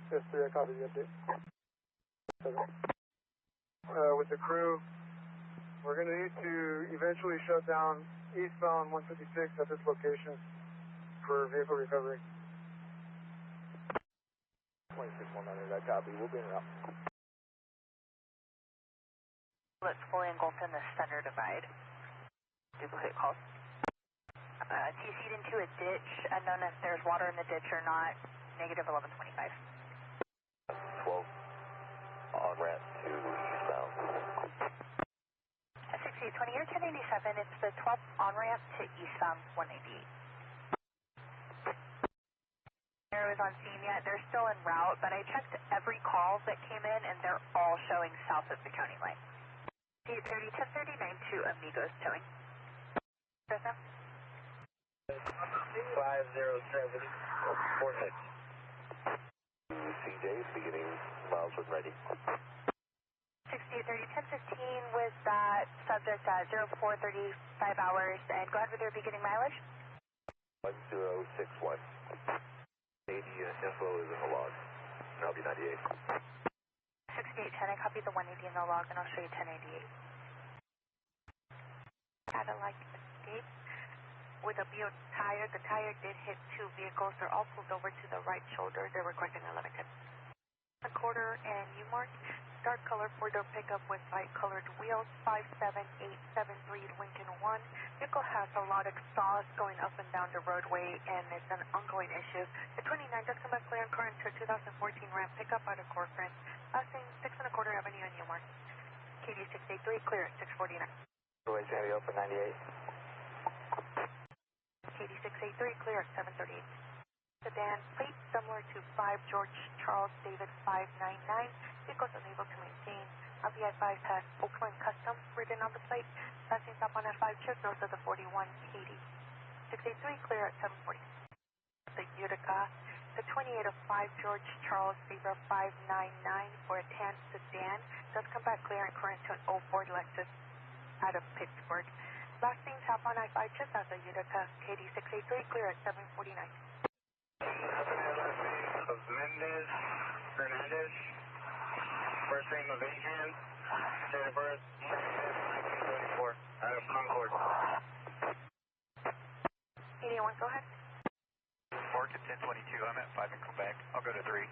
S3, I copy the update. With the crew, we're going to need to eventually shut down eastbound 156 at this location for vehicle recovery. 26100, I copy. We'll be in route. It's fully engulfed in the center divide. Duplicate calls. TC'd into a ditch, unknown if there's water in the ditch or not. Negative 1125. 12 on ramp to eastbound. 6820, you're 1087. It's the 12 on ramp to eastbound 198. Arrows on scene yet. They're still en route, but I checked every call that came in and they're all showing south of the county line. 830, 1039 to Amigos towing. Fresno? 50746. CJ's beginning miles when ready. 6830, 1015 with that subject at 0435 hours, and go ahead with your beginning mileage. 1061. 80 info is in the log. And I'll be 98. 6810, I copied the 180 in the log, and I'll show you 1088. Cadillac escape with a BO tire. The tire did hit two vehicles. They're all pulled over to the right shoulder. They're requesting 11 10. A quarter and U-Mark. Dark color four-door pickup with light-colored wheels. 57873 Lincoln 1. Vehicle has a lot of exhaust going up and down the roadway, and it's an ongoing issue. The 29 does come back clear on current to 2014 Ram pickup out of Corcoran. Last thing, 6 1/4 Avenue and U-Mark. KD 683 clear at 649. Roy's heavy open 98. KD 683 clear at 738. Sedan plate similar to 5 George Charles David 599. Vehicles unable to maintain. LVI 5 has Oakland Custom written on the plate. Passing stop on F5 chip north of the 41 KD 683 clear at 740. The Utica, the 28 of 5 George Charles Zebra 599 for a tan sedan does come back clear and current to an 04 Lexus out of Pittsburgh. Last thing tap on I-5 chip as a Utica KD 683 clear at 749. Of Mendez Hernandez, first name of Adrian, date of birth 1934, out of Concord. 81, go ahead. Mark at 1022, I'm at 5 in Quebec. I'll go to 3.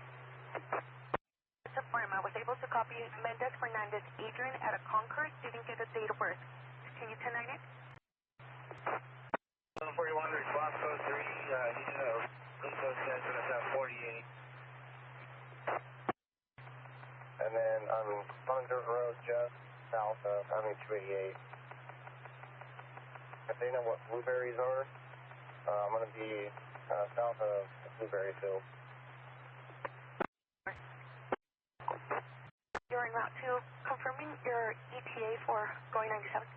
It's a firm. I was able to copy Mendez Fernandez Adrian at a Concord. Didn't get a date of birth. Can you 10-9 it? 141, response code 3, Nico says it's at 48. And then on Dirt Road, just south of, 288. If they know what blueberries are, I'm going to be south of the blueberry field. You're en route to confirming your ETA for going 97.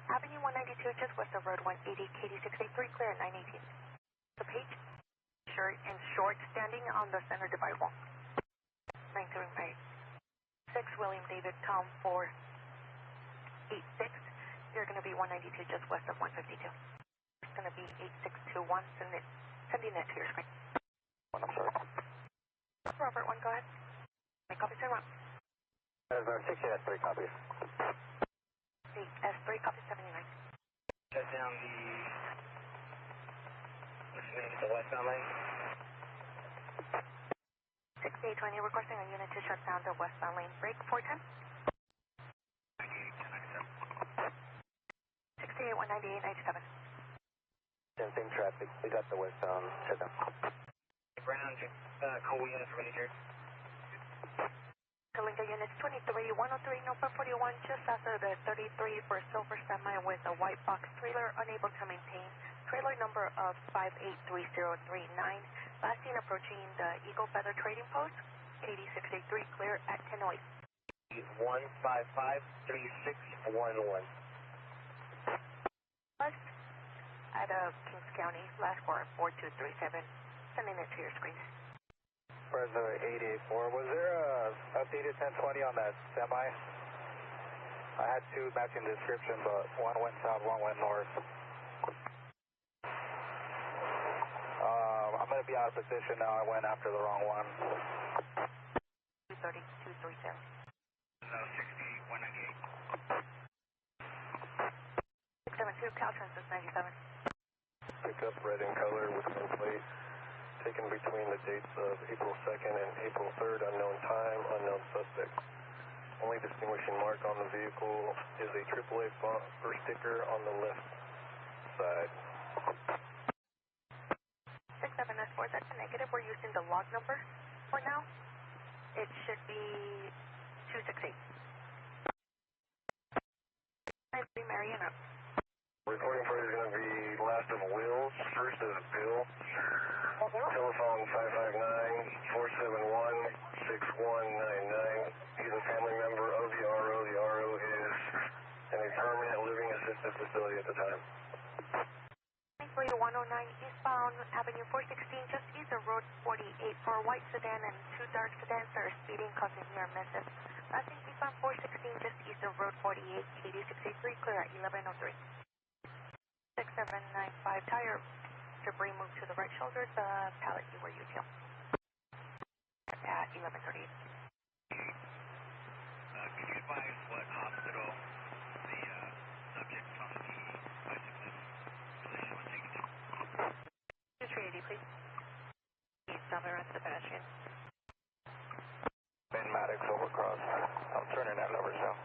Avenue 192, just west of Road 180, KD 683, clear at 918. The page, short, standing on the center divide wall. 975. 6 William David Tom 486. You're going to be 192, just west of 152. It's going to be 8621, sending it to your screen. I'm sorry. Robert, 1, go ahead. Make copies in route. Arizona 68 has 3 copies. S3, copy 79. Shut down the westbound lane. 6820, requesting a unit to shut down the westbound lane. Break 410. 68 198 97. Same traffic. We got the westbound shut down. Ground, Coalinga for manager. Coalinga units 23 103, Nova 41, just after the 33 for Silver Semi with a white box trailer, unable to maintain. Trailer number of 583039. Last seen approaching the Eagle Feather Trading Post. 8683, clear at 1008. 1553611. West at Kings County, last for 4237. Sending it to your screen. Fresno 884. Was there a updated 1020 on that semi? I had 2 matching description, but one went south, one went north. I'm going to be out of position now. I went after the wrong one. 230, 237. 60 198. 672, Caltrans is 97. Picked up red in color with no plate. Taken between the dates of April 2nd and April 3rd, unknown time, unknown suspect. Only distinguishing mark on the vehicle is a AAA bumper sticker on the left side. 67S4, that's a negative. We're using the log number for now. It should be 268. Mariana. Recording for is going to be last of Wills, first of Bill. Telephone 559-471-6199. He's a family member of the RO. The RO is in a permanent living assisted facility at the time. 109 eastbound Avenue 416, just east of Road 48 for a white sedan and 2 dark sedans that are speeding, causing near misses. Last thing eastbound 416, just east of Road 48, 8683, clear at 1103. 6795 tire debris moved to the right shoulder, the pallet you were using at 1138. Can you advise what hospital the subject from the bicyclist collision was taken to? 2380, please. Stop around to the pedestrian. Ben Maddox overcross. I'm turning that over, so.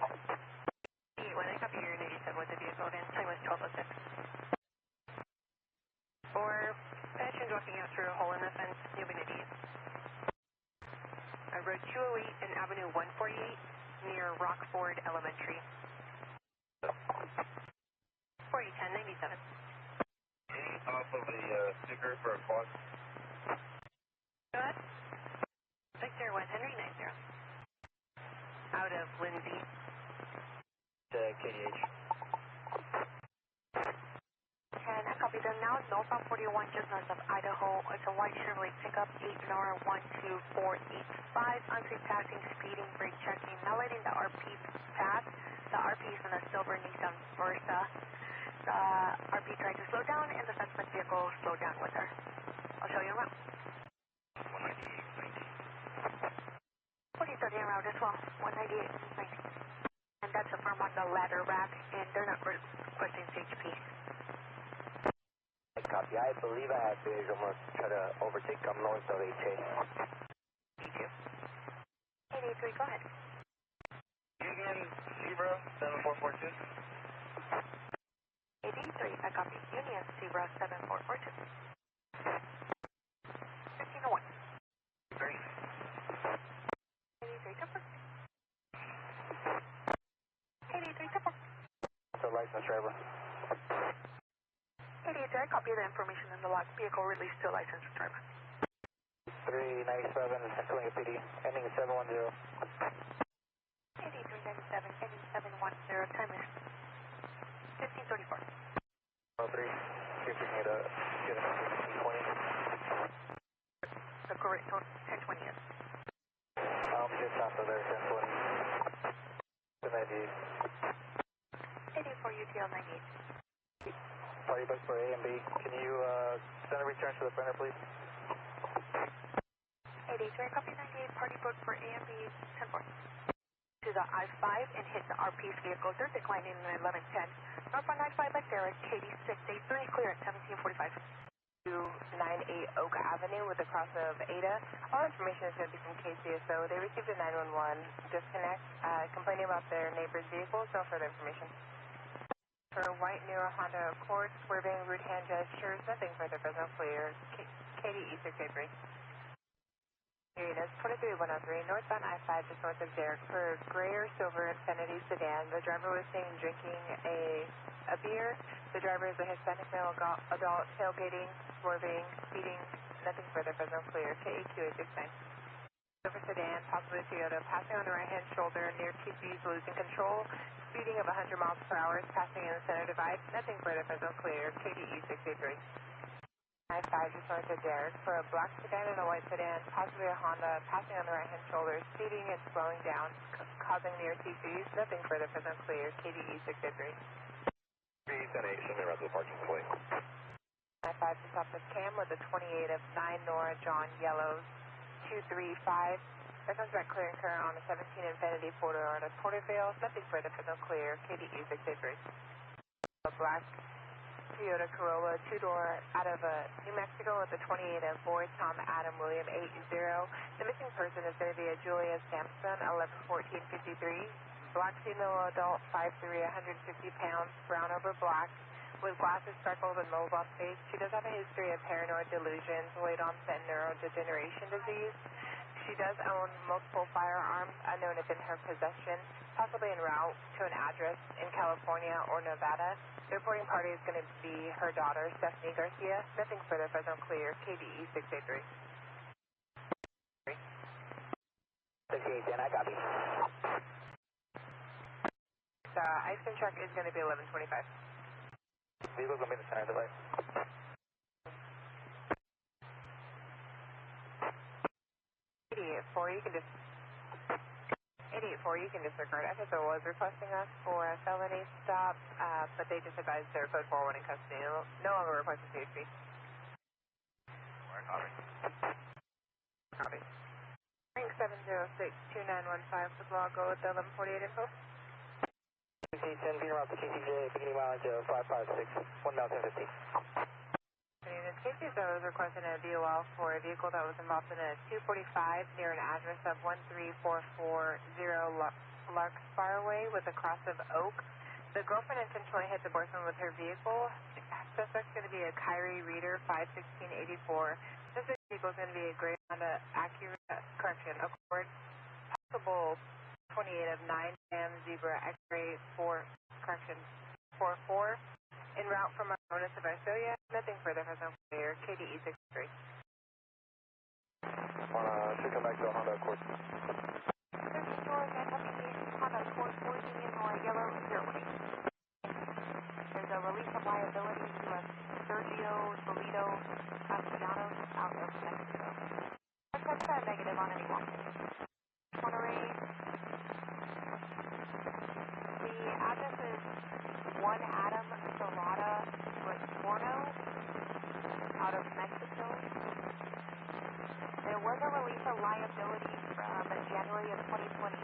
When I copy your unit, you said what the vehicle in. Time was 1206. For pedestrians walking out through a hole in the fence, you'll be needed. Road 208 and Avenue 148 near Rockford Elementary. 481097. Off of the sticker for a clock. Go ahead. Victor 1 Henry 90. Out of Lindsay. KDH. And I copy them now. Northbound 41 just north of Idaho. It's a white Chevrolet pickup 8 Nora 12485. Unsafe passing, speeding, brake checking. Now letting the RP pass. The RP is in a silver Nissan Versa. The RP tried to slow down and the suspect vehicle slowed down with her. I'll show you around. 4030 en route as well. 198.90. And that's a firm on the ladder rack, and they're not requesting CHP. Copy. I believe I have big. I'm going to try to overtake them north of HA. Me too. 883, go ahead. Union Zebra 7442. 883, I copy. Union Zebra 7442. 1501. 3. 883, temper. 883, temper. It's a licensed driver. 883, I copy the information in the log. Vehicle released to a licensed driver. 397, Coalinga PD, ending 710. 8397, ending 710, time is 1534. 03, see if we can get a 1020. The correct total, 1020 is. Just after there, 1020. 98. 84 UTL 98. party book for A and B. Can you send a return to the printer, please? 883, copy 98, party book for A and B, 10-4. To the I-5 and hit the RP's vehicles. They're declining in 1110. Northbound I-5 Madera, KD683, clear at 1745. 298 Oak Avenue with the cross of Ada. All information is going to be from KCSO. They received a 911 disconnect complaining about their neighbor's vehicle. No further information. For white Nero Honda Accord, swerving route hand gestures, nothing further, Fresno clear. KDE 683. Units 23103, northbound I-5 just north of Derrick for gray or silver Infiniti sedan. The driver was seen drinking a beer. The driver is a Hispanic male adult, tailgating, swerving, speeding, nothing further, Fresno clear. KAQ 869. Silver sedan, possibly Toyota, passing on the right-hand shoulder near TC's losing control. Speeding of 100 miles per hour, passing in the center divide, nothing further, Fresno clear. KDE 683. I-5 just north of Derrick for a black sedan and a white sedan, possibly a Honda, passing on the right-hand shoulder, speeding and slowing down, causing near TCs, nothing further, Fresno clear. KDE 683. 310-8, send me around to the parking place. I-5 just off of Cam with a 28 of 9 Nora John Yellows 235. That comes back clear and current on a 17 Infiniti four-door on a Porterville, nothing further, Fresno clear. KDE 683. A black Toyota Corolla, two-door out of New Mexico with a 28 of 4 Tom Adam William 80. The missing person is going to be a Julia Sampson, 111453. Black female adult, 5'3", 150 pounds, brown over black, with glasses, freckles, and moles off face. She does have a history of paranoid delusions, late onset neurodegeneration disease. She does own multiple firearms unknown if in her possession, possibly en route to an address in California or Nevada. The reporting party is going to be her daughter, Stephanie Garcia. Nothing further, Fresno clear. KDE 683. 6810, I copy. The ice cream truck is going to be 1125. Vehicles will meet the center divide. 884, you can disregard. FSO was requesting us for a felony stop, but they just advised they're code 4-1 in custody. No longer requesting CHP. Copy. Rank 706-2915 for log go with the 1148 info. KC10, being around to KCJ, beginning mileage of 556, 1 mile 1050. KCSO is requesting a VOL for a vehicle that was involved in a 245 near an address of 13440 Larkspire with a cross of Oak. The girlfriend intentionally hit the boyfriend with her vehicle. Suspect's going to be a Kyrie Reader, 51684. This vehicle is going to be a gray Honda Acura, Accord, possible 28 of 9 Sam Zebra X-ray 4, 44. En route from Maroon to Varsovia, nothing further has no clear. KDE 683. Should come back to the Honda Accord. Honda Accord 4 Union White Yellow 018. There's a release of liability to a Sergio Toledo Castellanos out of Mexico. That's negative on anyone. Monterey. The address is 1 Adam Solada Retorno out of Mexico. There was a release of liability from January of 2026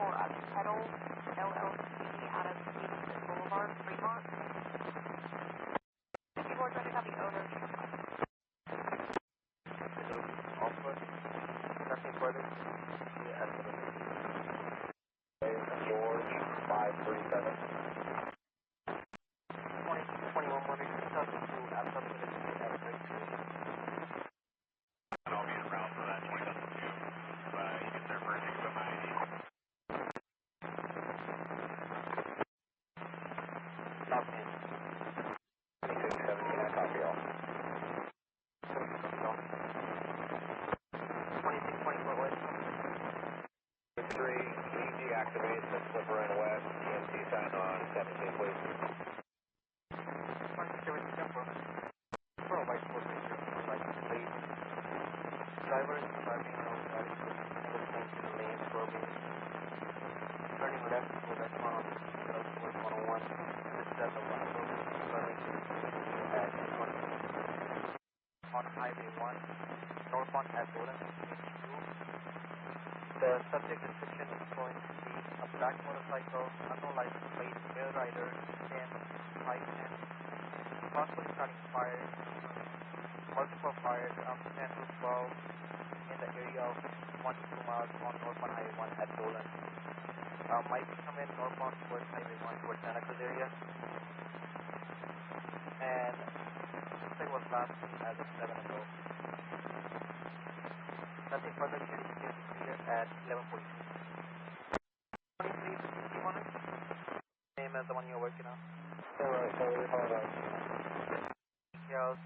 for a Pedal LLC out of Stevenson Boulevard, Fremont. People are trying to copy owners. Nothing further. George 537. 2100, Stockton to Amador. And I'll be en route for that 2002. You get there first, you can put my ID. Stockton. 2617, I copy all. on Highway 1, northbound at Dolan. The subject description is going to be a black motorcycle, unknown license plate, male rider, thin, 5'10", possibly starting fires, multiple fires around 10 to 12 in the area of 1 to 2 miles on northbound Highway 1 at Dolan. Might be coming northbound towards Highway 1 towards Santa Cruz area. And it was last seen as of 7 ago. Nothing further should be clear at 11:42. Same as the one you're working on. Details.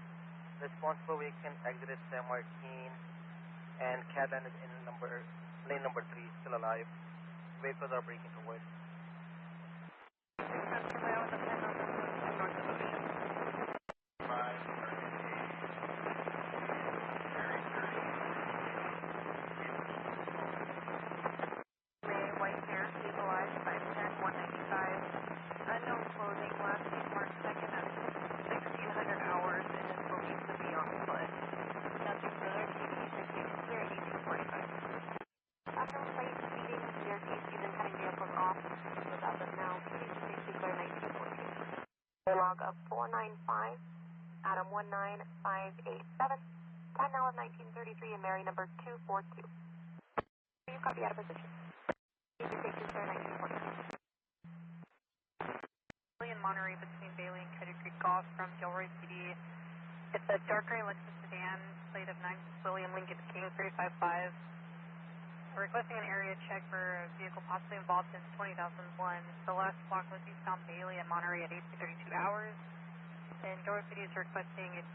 Responsible vehicle exited San Martin and cab landed in lane number 3, still alive. Vehicles are breaking towards. Log of 495, Adam 19587, time now of 1933 and Mary number 242. You copy out of position. You can take you sir 1942. Bailey and Monterey between Bailey and Cuddy Creek Golf from Gilroy CD. It's a dark gray Lexus sedan, plate of 9 William Lincoln King 355. We're requesting an area check for a vehicle possibly involved since 2001. The last block was eastbound Bailey and Monterey at 8:32 hours. And Gilroy City is requesting if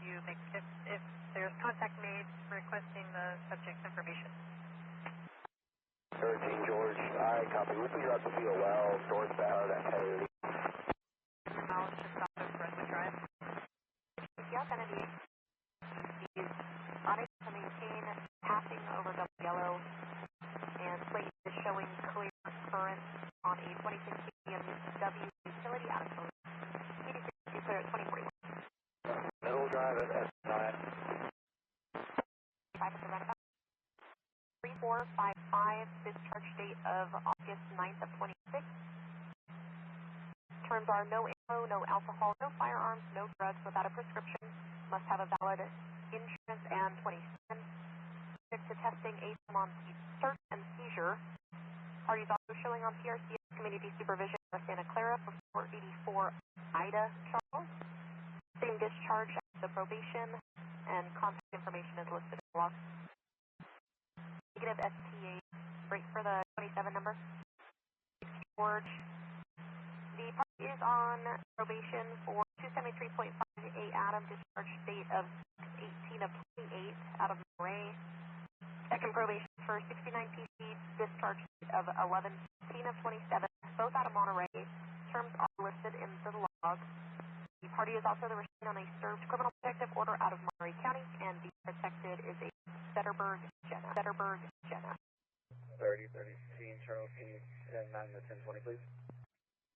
there's contact made, requesting the subject's information. 13 George, I copy. We'll be out to VOL, northbound at Henry. Miles just off of Fresno Drive. Yeah, going to be unable to maintain passing over double yellow. And plate is showing clear current on a 2016 BMW utility out of Sonora. 86 clear at 2041. Middle drive at S9. 5 at the roundabout. 3455, discharge date of August 9th of 26. Terms are no ammo, no alcohol, no firearms, no drugs without a prescription. Must have a valid insurance and 27. To testing ASM on search and seizure. Parties also showing on PRC community supervision of Santa Clara for 484 Ida Charles. Same discharge as the probation and contact information is listed in the log. Negative STA, break for the 27 number. George. The party is on probation for 273.58 Adam, discharge date of 18 of 28 out of Maroon. Second probation for 69 PC, discharge of 11-15 of 27, both out of Monterey. Terms are listed in the log. The party is also the recipient on a served criminal protective order out of Monterey County, and the protected is a Zetterberg Jenna. 30-30, Charles, can you send 9 to 1020, please?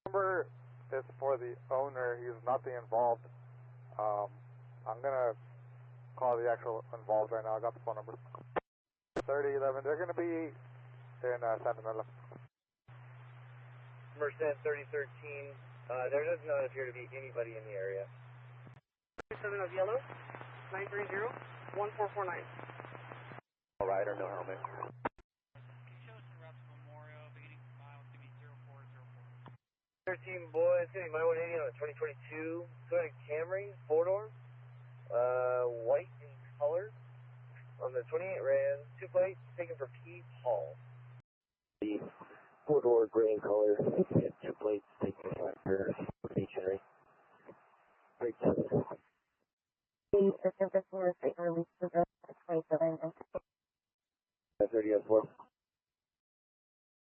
Number is for the owner. He's not the involved. I'm going to call the actual involved right now. I got the phone number. 3011, they're going to be in Santa Mela. Merced 3013, there does not appear to be anybody in the area. 7 of yellow, 930-1449. All rider, no helmet. Show us the route to Memorial, beginning from miles, give me 0404. 13 boys, getting my 180 on a 2022 Toyota Camry, 4-door, white in color. On the 28 Ram, 2 plates, taken for P. Paul. The 4-door gray in color, 2 plates, taken for H. Henry. Break 7. The system for 4 release for 27 and 30 4.